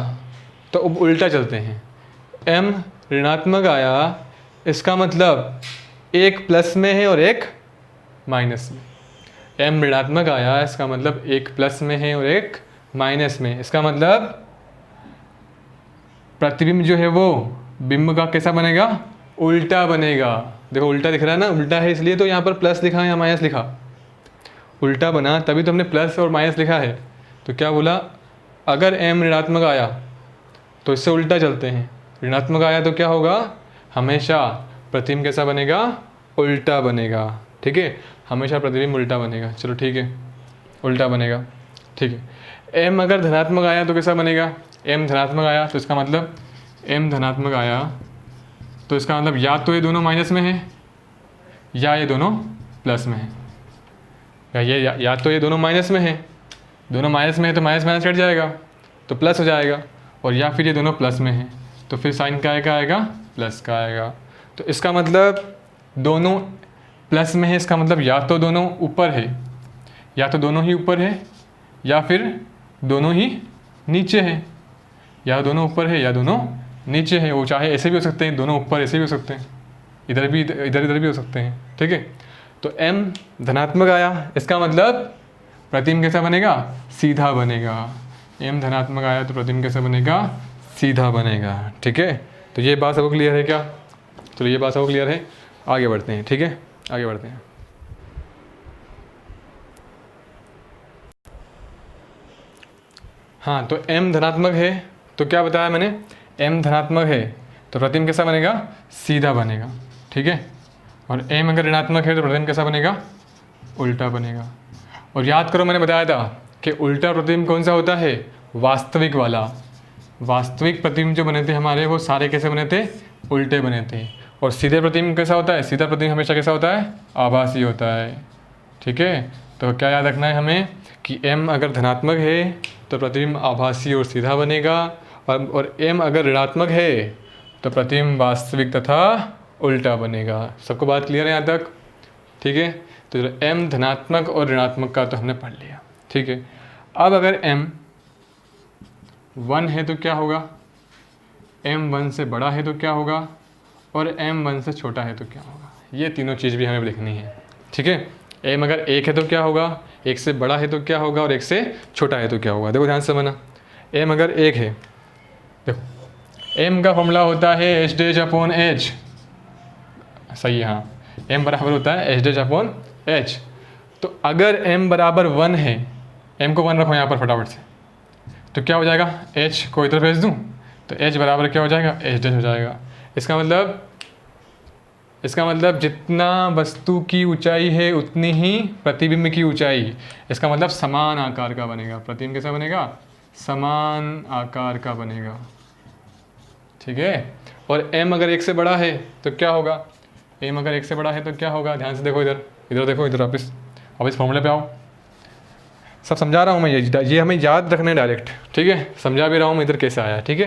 तो अब उल्टा चलते हैं, m ऋणात्मक आया इसका मतलब एक प्लस में है और एक माइनस में। m ऋणात्मक आया इसका मतलब एक प्लस में है और एक माइनस में। इसका मतलब प्रतिबिंब जो है वो बिंब का कैसा बनेगा, उल्टा बनेगा। देखो उल्टा दिख रहा है ना, उल्टा है इसलिए तो यहाँ पर प्लस लिखा या माइनस लिखा, उल्टा बना तभी तो हमने प्लस और माइनस लिखा है। तो क्या बोला, अगर m ऋणात्मक आया तो इससे उल्टा चलते हैं, ऋणात्मक आया तो क्या होगा, हमेशा प्रतिबिंब कैसा बनेगा, उल्टा बनेगा, ठीक है। हमेशा प्रतिबिंब उल्टा बनेगा, चलो ठीक है, उल्टा बनेगा, ठीक है। m अगर धनात्मक आया तो कैसा बनेगा, m धनात्मक आया तो इसका मतलब m धनात्मक आया तो इसका मतलब या तो ये दोनों माइनस में है या ये दोनों प्लस में है, या तो ये दोनों माइनस में है, दोनों माइनस में है तो माइनस माइनस कट जाएगा तो प्लस हो जाएगा, और या फिर ये दोनों प्लस में है तो फिर साइन का आएगा, प्लस का आएगा। तो इसका मतलब दोनों प्लस में है, इसका मतलब या तो दोनों ऊपर है, या तो दोनों ही ऊपर है या फिर दोनों ही नीचे है, या दोनों ऊपर है या दोनों नीचे है। वो चाहे ऐसे भी हो सकते हैं, दोनों ऊपर ऐसे भी हो सकते हैं, इधर भी हो सकते हैं, ठीक है। तो m धनात्मक आया इसका मतलब प्रतिबिंब कैसा बनेगा, सीधा बनेगा। m धनात्मक आया तो प्रतिबिंब कैसा बनेगा, सीधा बनेगा, ठीक है। तो ये बात सबको क्लियर है क्या, चलो ये बात सबको क्लियर है, आगे बढ़ते हैं, ठीक है, आगे बढ़ते हैं। हाँ, तो m धनात्मक है तो क्या बताया मैंने, m धनात्मक है तो प्रतिबिंब कैसा बनेगा, सीधा बनेगा, ठीक है। और m अगर ऋणात्मक है तो प्रतिबिंब कैसा बनेगा, उल्टा बनेगा। और याद करो मैंने बताया था कि उल्टा प्रतिबिंब कौन सा होता है, वास्तविक वाला। वास्तविक प्रतिबिंब जो बने थे हमारे वो सारे कैसे बने थे, उल्टे बने थे। और सीधे प्रतिबिंब कैसा होता है, सीधा प्रतिबिंब हमेशा कैसा होता है, आभासी होता है। ठीक है, तो क्या याद रखना है हमें कि m अगर धनात्मक है तो प्रतिबिंब आभासी और सीधा बनेगा, और m अगर ऋणात्मक है तो प्रतिबिंब वास्तविक तथा उल्टा बनेगा। सबको बात क्लियर है यहाँ तक? ठीक है, तो m धनात्मक और ऋणात्मक का तो हमने पढ़ लिया। ठीक है, अब अगर m 1 है तो क्या होगा, m 1 से बड़ा है तो क्या होगा, और m 1 से छोटा है तो क्या होगा। ये तीनों चीज़ भी हमें देखनी है। ठीक है, m अगर 1 है तो क्या होगा, 1 से बड़ा है तो क्या होगा, और 1 से छोटा है तो क्या होगा। देखो ध्यान से समझना, m अगर 1 है, देखो m का फॉर्मूला होता है एच डैश अपॉन एच। सही है, हाँ, m बराबर होता है एच डैश अपॉन एच। तो अगर m बराबर 1 है, m को 1 रखो यहाँ पर फटाफट से, तो क्या हो जाएगा, h को इधर भेज दूँ तो h बराबर क्या हो जाएगा, एच डैश हो जाएगा। इसका मतलब जितना वस्तु की ऊंचाई है उतनी ही प्रतिबिंब की ऊंचाई। इसका मतलब समान आकार का बनेगा। प्रतिबिंब कैसा बनेगा, समान आकार का बनेगा। ठीक है, और m अगर 1 से बड़ा है तो क्या होगा, m अगर 1 से बड़ा है तो क्या होगा। ध्यान से देखो, इधर इधर देखो, इधर वापस फॉर्मूले पे आओ। सब समझा रहा हूँ मैं, ये हमें याद रखना है डायरेक्ट। ठीक है, समझा भी रहा हूँ मैं इधर कैसे आया। ठीक है,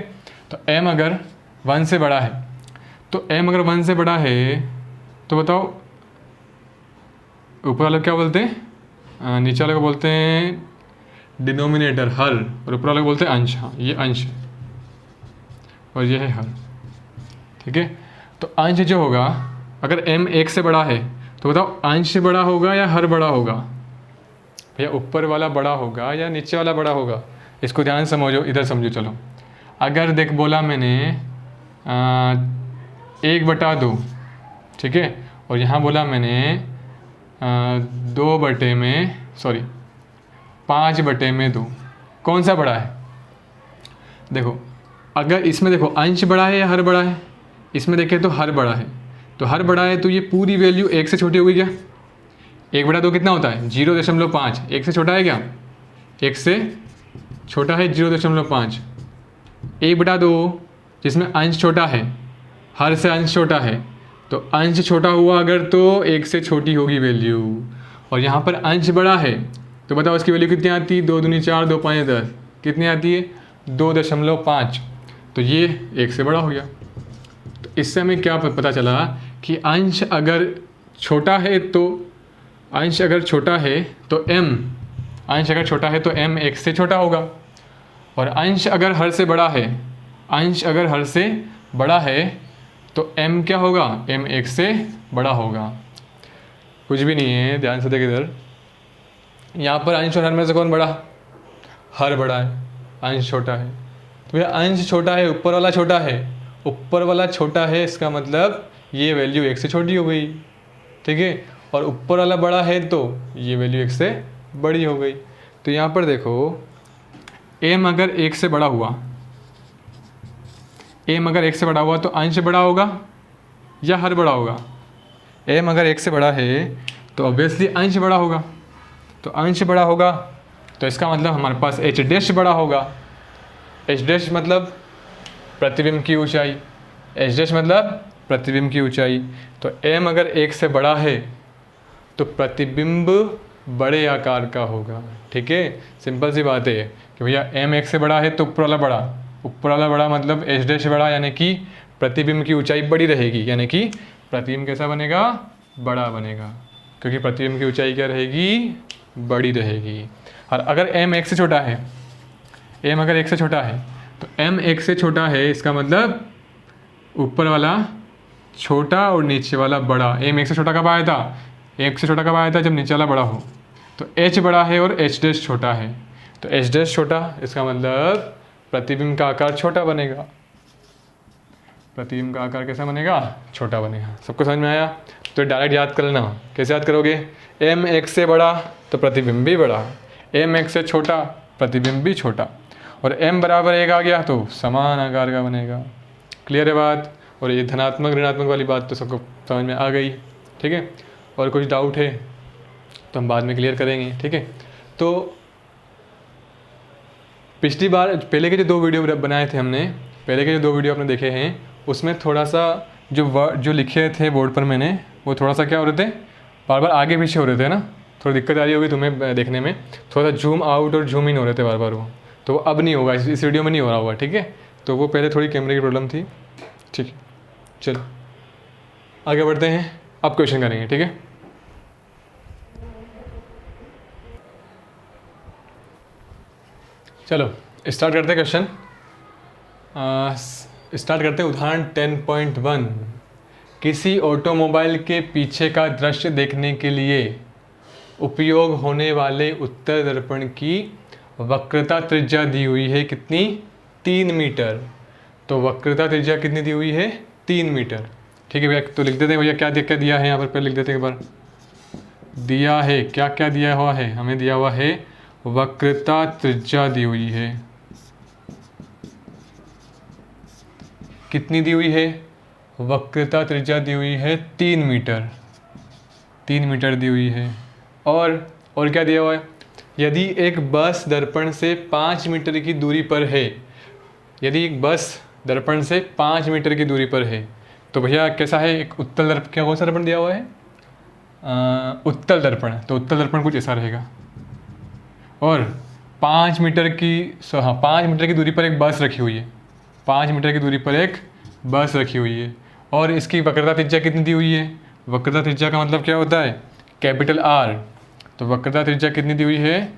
तो m अगर 1 से बड़ा है, तो m अगर 1 से बड़ा है तो बताओ ऊपर वाले क्या बोलते हैं, नीचे वाले को बोलते हैं डिनोमिनेटर, हर, और ऊपर वाले को बोलते हैं अंश। हाँ, ये अंश है और ये है हर। ठीक है, तो अंश जो होगा, अगर m 1 से बड़ा है तो बताओ अंश बड़ा होगा या हर बड़ा होगा। भैया ऊपर वाला बड़ा होगा या नीचे वाला बड़ा होगा। इसको ध्यान से समझो, इधर समझो। चलो, अगर देख बोला मैंने 1/2, ठीक है, और यहाँ बोला मैंने 5/2, कौन सा बड़ा है। देखो, अगर इसमें देखो अंश बड़ा है या हर बड़ा है, इसमें देखें तो हर बड़ा है। तो हर बड़ा है तो ये पूरी वैल्यू 1 से छोटी होगी क्या। 1/2 कितना होता है, 0.5। 1 से छोटा है क्या, 1 से छोटा है 0.5। 1/2 जिसमें अंश छोटा है, हर से अंश छोटा है, तो अंश छोटा हुआ अगर तो 1 से छोटी होगी वैल्यू। और यहाँ पर अंश बड़ा है तो बताओ उसकी वैल्यू कितनी आती है, 2 दूनी 4, 2 5 10, कितनी आती है 2.5। तो ये 1 से बड़ा हो गया। तो इससे हमें क्या पता चला कि अंश अगर छोटा है तो m, अंश अगर छोटा है तो m 1 से छोटा होगा। और अंश अगर हर से बड़ा है तो m क्या होगा, m 1 से बड़ा होगा। कुछ भी नहीं है, ध्यान से देख इधर, यहाँ पर अंश और हर में से कौन बड़ा, हर बड़ा है, अंश छोटा है। तो भैया अंश छोटा है, ऊपर वाला छोटा है, इसका मतलब ये वैल्यू 1 से छोटी हो गई। ठीक है, और ऊपर वाला बड़ा है तो ये वैल्यू 1 से बड़ी हो गई। तो यहाँ पर देखो, m अगर 1 से बड़ा हुआ तो अंश बड़ा होगा या हर बड़ा होगा। m अगर 1 से बड़ा है तो ऑब्वियसली अंश बड़ा होगा। तो अंश बड़ा होगा तो इसका मतलब हमारे पास h डैश बड़ा होगा। h डैश मतलब प्रतिबिंब की ऊंचाई। तो m अगर 1 से बड़ा है तो प्रतिबिंब बड़े आकार का होगा। ठीक है, सिंपल सी बात है कि भैया m 1 से बड़ा है तो ऊपर वाला बड़ा मतलब h डैश बड़ा, यानी कि प्रतिबिंब की ऊंचाई बड़ी रहेगी, यानी कि प्रतिबिंब कैसा बनेगा, बड़ा बनेगा, क्योंकि प्रतिबिंब की ऊंचाई क्या रहेगी, बड़ी रहेगी। और अगर m 1 से छोटा है, तो m 1 से छोटा है, इसका मतलब ऊपर वाला छोटा और नीचे वाला बड़ा। m 1 से छोटा कब आया था, जब नीचे वाला बड़ा हो। तो h बड़ा है और h डैश छोटा है, तो h डैश छोटा, इसका मतलब प्रतिबिंब का आकार छोटा बनेगा। प्रतिबिंब का आकार कैसा बनेगा, छोटा बनेगा। सबको समझ में आया। तो डायरेक्ट याद कर लेना। कैसे याद करोगे, m 1 से बड़ा तो प्रतिबिंब भी बड़ा, m 1 से छोटा प्रतिबिंब भी छोटा, और m बराबर 1 आ गया तो समान आकार का बनेगा। क्लियर है बात। और ये धनात्मक ऋणात्मक वाली बात तो सबको समझ में आ गई। ठीक है, और कुछ डाउट है तो हम बाद में क्लियर करेंगे। ठीक है, तो पिछली बार पहले के जो 2 वीडियो बनाए थे हमने, पहले के जो 2 वीडियो आपने देखे हैं, उसमें थोड़ा सा जो लिखे थे बोर्ड पर मैंने, वो थोड़ा सा क्या हो रहे थे, बार बार आगे पीछे हो रहे थे ना, थोड़ी दिक्कत आ रही होगी तुम्हें देखने में, थोड़ा सा जूम आउट और जूम इन हो रहे थे बार बार वो, तो अब नहीं होगा, इस वीडियो में नहीं हो रहा होगा, ठीक है। तो वो पहले थोड़ी कैमरे की प्रॉब्लम थी, ठीक है। चलो आगे बढ़ते हैं, अब क्वेश्चन करेंगे, ठीक है। चलो स्टार्ट करते हैं क्वेश्चन, स्टार्ट करते हैं उदाहरण 10.1। किसी ऑटोमोबाइल के पीछे का दृश्य देखने के लिए उपयोग होने वाले उत्तर दर्पण की वक्रता त्रिज्या दी हुई है कितनी, 3 मीटर। तो वक्रता त्रिज्या कितनी दी हुई है, 3 मीटर, ठीक है भैया। तो लिख देते हैं भैया, क्या दिया है यहाँ पर, पहले लिख देते हैं एक बार। दिया है क्या क्या दिया हुआ है, हमें दिया हुआ है वक्रता त्रिज्या दी हुई है, कितनी दी हुई है, वक्रता त्रिज्या दी हुई है 3 मीटर, 3 मीटर दी हुई है। और क्या दिया हुआ है, यदि एक बस दर्पण से 5 मीटर की दूरी पर है, यदि एक बस दर्पण से 5 मीटर की दूरी पर है, तो भैया कैसा है, एक उत्तल दर्पण, क्या कौन सा दर्पण दिया हुआ है, उत्तल दर्पण। तो उत्तल दर्पण कुछ ऐसा रहेगा, और 5 मीटर की 5 मीटर की दूरी पर एक बस रखी हुई है, 5 मीटर की दूरी पर एक बस रखी हुई है, और इसकी वक्रता त्रिज्या कितनी दी हुई है, वक्रता त्रिज्या का मतलब क्या होता है, कैपिटल R। तो वक्रता त्रिज्या कितनी दी हुई है,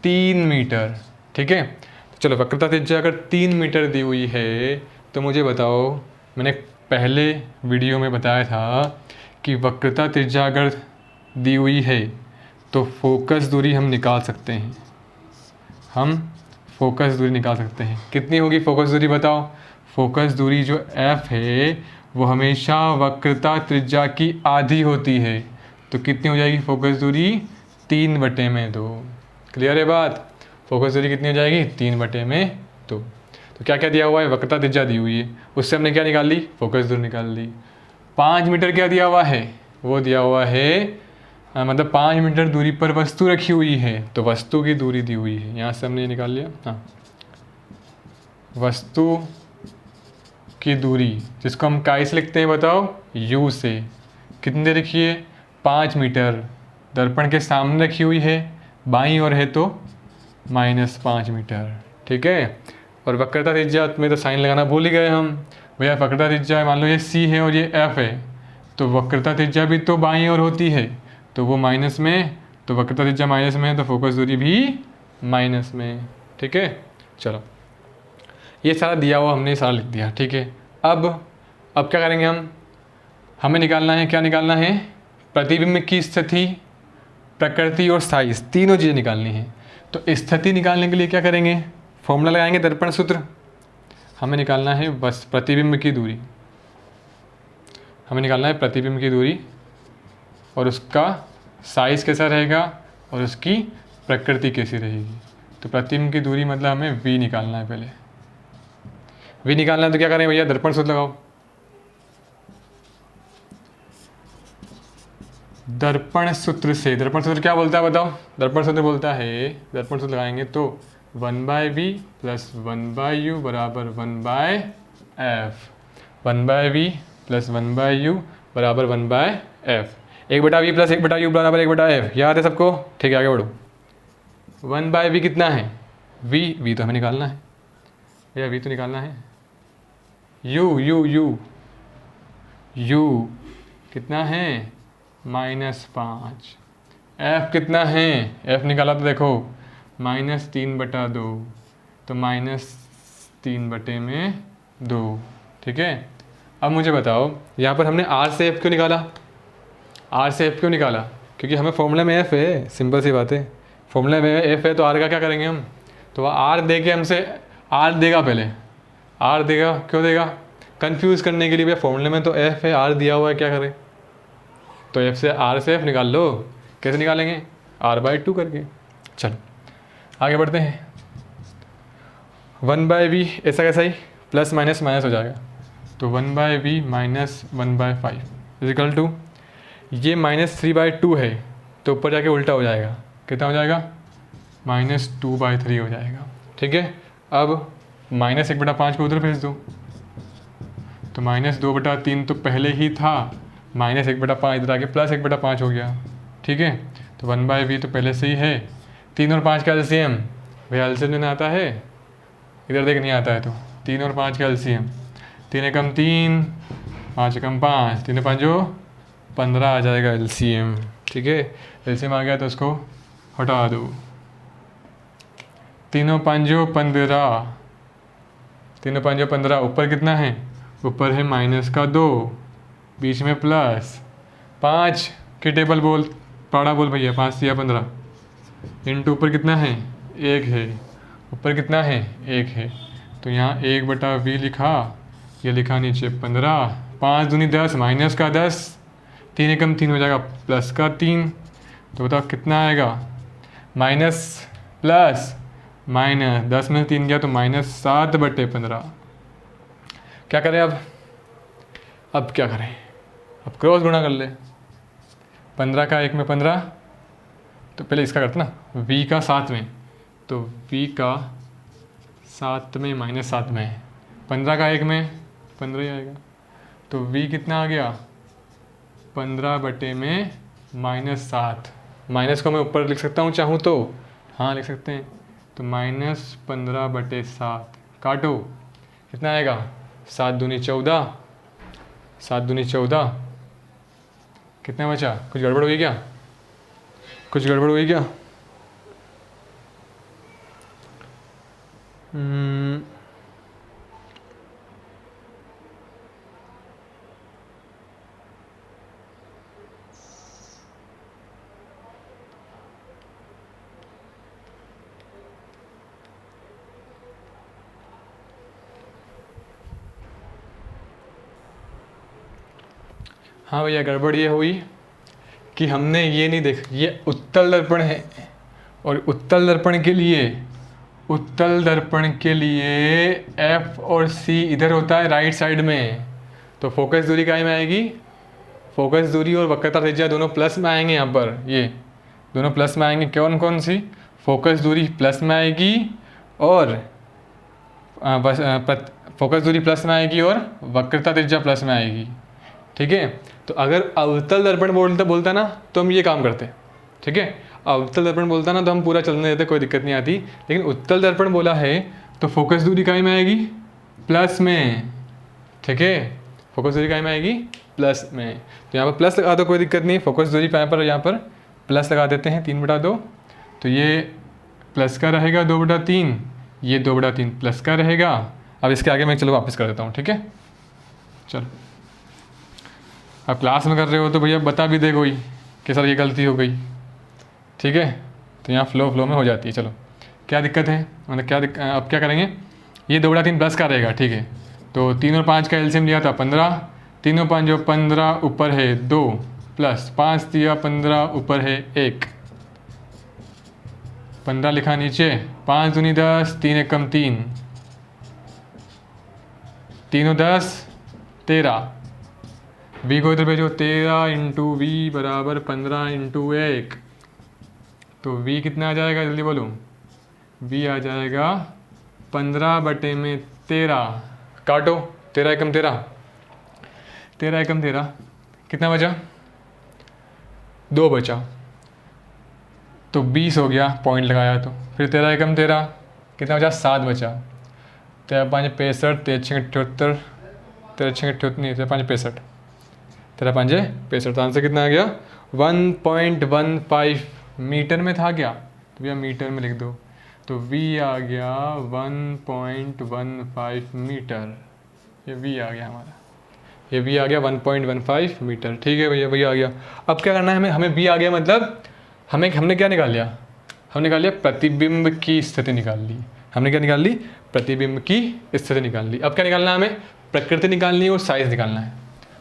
3 मीटर, ठीक है। तो चलो वक्रता त्रिज्या अगर 3 मीटर दी हुई है, तो मुझे बताओ, मैंने पहले वीडियो में बताया था कि वक्रता त्रिज्या अगर दी हुई है तो फोकस दूरी हम निकाल सकते हैं, हम फोकस दूरी निकाल सकते हैं। कितनी होगी फोकस दूरी बताओ, फोकस दूरी जो f है वो हमेशा वक्रता त्रिज्या की आधी होती है, तो कितनी हो जाएगी फोकस दूरी, 3/2। क्लियर है बात, फोकस दूरी कितनी हो जाएगी, 3/2। तो क्या क्या दिया हुआ है, वक्रता त्रिज्या दी हुई है, उससे हमने क्या निकाल ली, फोकस दूरी निकाल ली। 5 मीटर क्या दिया हुआ है, वो दिया हुआ है मतलब 5 मीटर दूरी पर वस्तु रखी हुई है, तो वस्तु की दूरी दी हुई है, यहाँ से हमने ये निकाल लिया। हाँ, वस्तु की दूरी जिसको हम काय से लिखते हैं बताओ, u से, कितनी दे रखी है, 5 मीटर, दर्पण के सामने रखी हुई है, बाईं ओर है तो -5 मीटर, ठीक है। और वक्रता त्रिज्या में तो साइन लगाना भूल ही गए हम, भैया वक्रता त्रिज्या मान लो ये c है और ये f है, तो वक्रता त्रिज्या भी तो बाईं ओर होती है, तो वो माइनस में, तो वक्रता त्रिज्या माइनस में है तो फोकस दूरी भी माइनस में, ठीक है। चलो ये सारा दिया हुआ हमने सारा लिख दिया, ठीक है। अब क्या करेंगे हम, हमें निकालना है, क्या निकालना है, प्रतिबिंब की स्थिति, प्रकृति और साइज, तीनों चीज़ें निकालनी है। तो स्थिति निकालने के लिए क्या करेंगे, फॉर्मूला लगाएंगे, दर्पण सूत्र। हमें निकालना है बस प्रतिबिंब की दूरी, हमें निकालना है प्रतिबिंब की दूरी, और उसका साइज़ कैसा रहेगा और उसकी प्रकृति कैसी रहेगी। तो प्रतिबिंब की दूरी मतलब हमें v निकालना है, पहले v निकालना है, तो क्या करें भैया, दर्पण सूत्र लगाओ। दर्पण सूत्र से, दर्पण सूत्र क्या बोलता है बताओ, दर्पण सूत्र बोलता है, दर्पण सूत्र लगाएंगे तो 1/v + 1/u बराबर 1/f, 1/v + 1/u बराबर 1/f, 1/v + 1/u बराबर 1/f, याद है सबको, ठीक है। आगे बढ़ो, 1/v कितना है, v तो हमें निकालना है भैया, v तो निकालना है, u कितना है, -5, f कितना है, f निकाला तो देखो -3/2, तो -3/2, ठीक है। अब मुझे बताओ, यहाँ पर हमने r से f क्यों निकाला, r से f क्यों निकाला, क्योंकि हमें फॉर्मूला में f है, सिंपल सी बात है, फॉर्मूला में f है तो r का क्या करेंगे हम, तो r दे के हमसे, r देगा पहले, r देगा, क्यों देगा, कंफ्यूज करने के लिए, भैया फॉर्मूले में तो f है, r दिया हुआ है, क्या करें, तो f से r से f निकाल लो, कैसे निकालेंगे, r/2 करके। चलो आगे बढ़ते हैं, 1/v ऐसा कैसा ही प्लस माइनस माइनस हो जाएगा, तो 1/v - 1/5 इजिकल टू, ये -3/2 है तो ऊपर जाके उल्टा हो जाएगा, कितना हो जाएगा, -2/3 हो जाएगा, ठीक है। अब -1/5 को उधर भेज दो, तो -2/3 तो पहले ही था, -1/5 इधर आके +1/5 हो गया, ठीक है। तो 1/v तो पहले से ही है। 3 और 5 का एलसीएम, भैया एलसीएम लेना आता है, इधर देख नहीं आता है, तो 3 और 5 का एलसीएम, 3 एकम 3, 5 एकम 5, 3 5 जो 15 आ जाएगा एलसीएम, ठीक है। एलसीएम आ गया तो उसको हटा दो, 3 5 जो 15, 3 5 जो 15, ऊपर कितना है, ऊपर है -2, बीच में +5 की टेबल बोल, पाड़ा बोल भैया, 5 या 15 इंटू ऊपर कितना है 1 है, ऊपर कितना है 1 है, तो यहाँ 1/v लिखा, ये लिखा नीचे 15, 5 दूनी 10, -10, 3 एकम 3 हो जाएगा +3, तो बताओ कितना आएगा, माइनस प्लस माइनस, 10 में 3 गया तो -7/15। क्या करें अब क्या करें, अब क्रॉस गुणा कर ले, 15 का 1 में 15, तो पहले इसका करते ना, v का 7 में, तो v का 7 में -7 में, 15 का 1 में 15 ही आएगा, तो v कितना आ गया 15 में -7, माइनस को मैं ऊपर लिख सकता हूँ चाहूँ तो, हाँ लिख सकते हैं, तो -15/7 काटो, कितना आएगा 7 दूनी 14, 7 दूनी 14, कितना बचा, कुछ गड़बड़ हुई क्या, कुछ गड़बड़ हुई क्या, हाँ भैया गड़बड़ ये हुई कि हमने ये नहीं देख, ये उत्तल दर्पण है, और उत्तल दर्पण के लिए F और C इधर होता है राइट साइड में, तो फोकस दूरी काय में आएगी, फोकस दूरी और वक्रता त्रिज्या दोनों प्लस में आएंगे, यहाँ पर ये दोनों प्लस में आएंगे, कौन कौन सी, फोकस दूरी प्लस में आएगी और फोकस दूरी प्लस में आएगी और वक्रता त्रिज्या प्लस में आएगी, ठीक है। तो अगर अवतल दर्पण बोलता ना तो हम ये काम करते, ठीक है, अवतल दर्पण बोलता ना तो हम पूरा चलने देते, कोई दिक्कत नहीं आती, लेकिन उत्तल दर्पण बोला है तो फोकस दूरी काय में आएगी, प्लस में, ठीक है, फोकस दूरी काय में आएगी प्लस में, तो यहाँ पर प्लस लगा दो, कोई दिक्कत नहीं, फोकस दूरी पर यहाँ पर प्लस लगा देते हैं 3/2, तो ये प्लस का रहेगा 2/3, ये 2/3 प्लस का रहेगा। अब इसके आगे मैं चलो वापस कर देता हूँ, ठीक है, चलो अब क्लास में कर रहे हो तो भैया बता भी दे कोई कि सर ये गलती हो गई, ठीक है, तो यहाँ फ्लो में हो जाती है। चलो क्या दिक्कत है, मतलब क्या अब क्या करेंगे, ये 2/3 प्लस का रहेगा, ठीक है, तो 3 और 5 का एलसीएम लिया था 15, 3 और 5 जो 15, ऊपर है 2 प्लस 5 दिया 15, ऊपर है 1, 15 लिखा नीचे, 5 दूनी 10, 3 एकम 3, 3 और 10 13, v को इधर भेजो, 13 इंटू वी बराबर 15 इंटू 1, तो v कितना आ जाएगा जल्दी बोलो, v आ जाएगा 15/13, काटो, 13 एकम 13, 13 एकम 13, कितना बचा 2 बचा, तो 20 हो गया, पॉइंट लगाया तो, फिर 13 एकम 13 कितना बचा 7 बचा, 13 5 65, 13 6 78, 13 6 78 नहीं, 13 5 65, 13 5 65, तो आंसर कितना आ गया 1.15 मीटर में था क्या, तो भैया मीटर में लिख दो, तो v आ गया 1.15 मीटर, ये v आ गया हमारा, ये v आ गया 1.15 मीटर, ठीक है भैया, भैया आ गया। अब क्या करना है हमें v आ गया मतलब हमने क्या निकाल लिया, हमने निकाल लिया प्रतिबिंब की स्थिति निकाल ली, हमने क्या निकाल ली, प्रतिबिंब की स्थिति निकाल ली। अब क्या निकालना है हमें, प्रकृति निकालनी है और साइज निकालना है,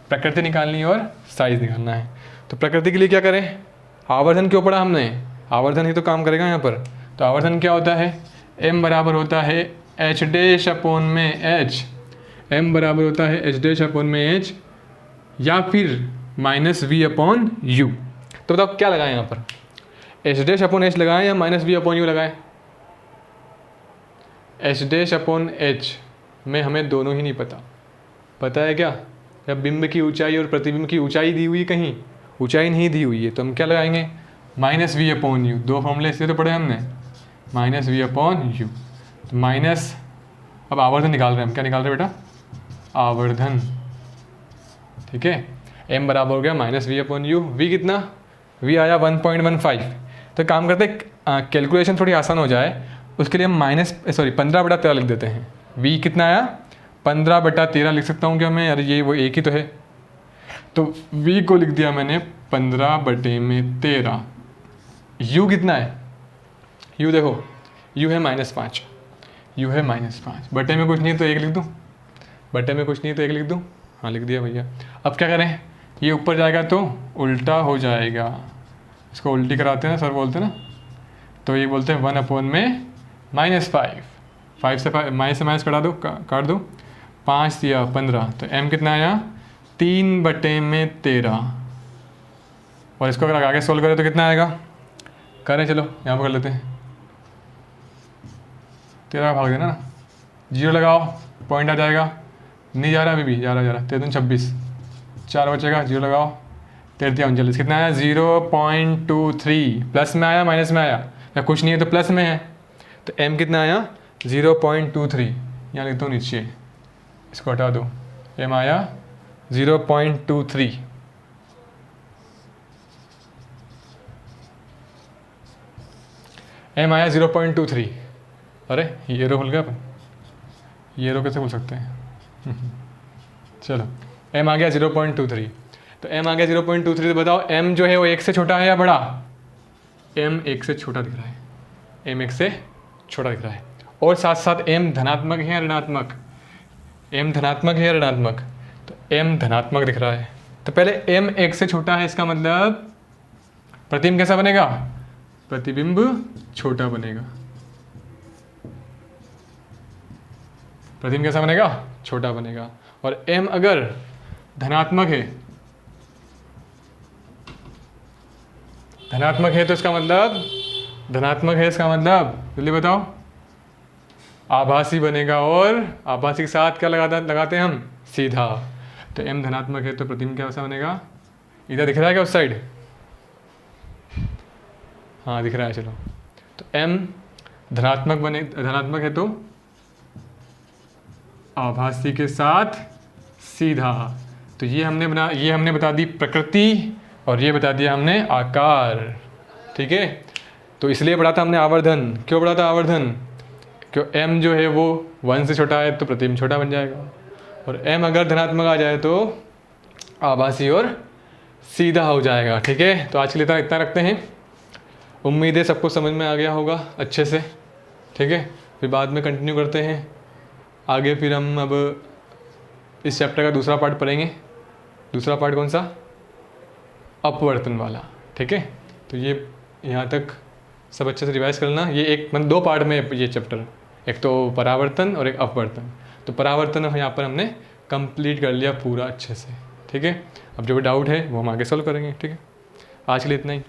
प्रकृति निकालनी और साइज निकालना है। तो प्रकृति के लिए क्या करें, आवर्धन क्यों पढ़ा हमने, आवर्धन ही तो काम करेगा यहाँ पर, तो आवर्धन क्या होता है, m बराबर होता है h डैश अपॉन में h, m बराबर होता है h डैश अपॉन में h या फिर -v अपॉन u। तो बताओ क्या लगाएं यहाँ पर, h डैश अपॉन h लगाएं या -v अपॉन u लगाएं, एच डैश अपॉन एच में हमें दोनों ही नहीं पता है क्या? जब बिंब की ऊंचाई और प्रतिबिंब की ऊंचाई दी हुई है, कहीं ऊंचाई नहीं दी हुई है, तो हम क्या लगाएंगे? Minus V upon U. दो फॉर्मूले इसलिए तो पढ़े हमने, माइनस वी अपॉन यू। तो माइनस, अब आवर्धन निकाल रहे हैं हम, क्या निकाल रहे हैं बेटा? आवर्धन। ठीक है, m बराबर हो गया minus V upon U. V कितना? वी आया 1.15। तो काम करते हैं, कैलकुलेशन थोड़ी आसान हो जाए उसके लिए हम 15/13 लिख देते हैं। v कितना आया? 15/13 लिख सकता हूँ क्या मैं? यार ये वो एक ही तो है, तो v को लिख दिया मैंने 15/13। u कितना है? u देखो, u है -5, u है -5। बटे में कुछ नहीं तो एक लिख दूँ, बटे में कुछ नहीं तो एक लिख दूँ। हाँ लिख दिया भैया। अब क्या करें? ये ऊपर जाएगा तो उल्टा हो जाएगा, इसको उल्टी कराते हैं ना, सर बोलते हैं ना, तो ये बोलते हैं 1 में -5। 5 से माइनस कटा दो, काट दो, 5 दिया 15। तो m कितना आया? 3/13। और इसको अगर आगे सोल्व करें तो कितना आएगा? करें, चलो यहाँ पर कर लेते हैं। 13 भाग देना ना, 0 लगाओ, पॉइंट आ जाएगा। नहीं जा रहा अभी भी, जा रहा 13 26, 4 बचेगा, 0 लगाओ, 13 39। कितना आया? 0.23। प्लस में आया माइनस में आया? या कुछ नहीं है तो प्लस में है, तो m कितना आया? 0.23। यहाँ लिखता हूँ नीचे, इसको हटा दो, m आया 0.23। m आया 0.23। अरे ये रो भूल गया अपन, ये रो कैसे भूल सकते हैं? चलो m आ गया 0.23। तो m आ गया 0.23। तो बताओ m जो है वो 1 से छोटा है या बड़ा? m 1 से छोटा दिख रहा है, m 1 से छोटा दिख रहा है। और साथ साथ m धनात्मक है या ऋणात्मक? m धनात्मक है या ऋणात्मक? तो m धनात्मक दिख रहा है। तो पहले m 1 से छोटा है, इसका मतलब प्रतिबिंब कैसा बनेगा? प्रतिबिंब छोटा बनेगा। प्रतिबिंब कैसा बनेगा? छोटा बनेगा। और m अगर धनात्मक है, धनात्मक है तो इसका मतलब, धनात्मक है इसका मतलब जल्दी बताओ, आभासी बनेगा। और आभासी के साथ क्या लगाते हैं हम? सीधा। तो m धनात्मक है तो प्रतिबिंब कैसा बनेगा? इधर दिख रहा है क्या उस साइड? हाँ दिख रहा है, चलो। तो m धनात्मक है तो आभासी के साथ सीधा। तो ये हमने बता दी प्रकृति, और ये बता दिया हमने आकार। ठीक है, तो इसलिए पढ़ा था हमने आवर्धन। क्यों पढ़ा था आवर्धन? क्यों m जो है वो 1 से छोटा है तो प्रतिबिंब छोटा बन जाएगा, और m अगर धनात्मक आ जाए तो आभासी और सीधा हो जाएगा। ठीक है, तो आज के लिए इतना रखते हैं। उम्मीद है सबको समझ में आ गया होगा अच्छे से। ठीक है, फिर बाद में कंटिन्यू करते हैं आगे। फिर हम अब इस चैप्टर का दूसरा पार्ट पढ़ेंगे। दूसरा पार्ट कौन सा? अपवर्तन वाला। ठीक है, तो ये यहाँ तक सब अच्छे से रिवाइज करना। ये एक मतलब 2 पार्ट में ये चैप्टर, एक तो परावर्तन और एक अपवर्तन। तो परावर्तन यहाँ पर हमने कंप्लीट कर लिया पूरा अच्छे से। ठीक है, अब जो भी डाउट है वो हम आगे सॉल्व करेंगे। ठीक है, आज के लिए इतना ही।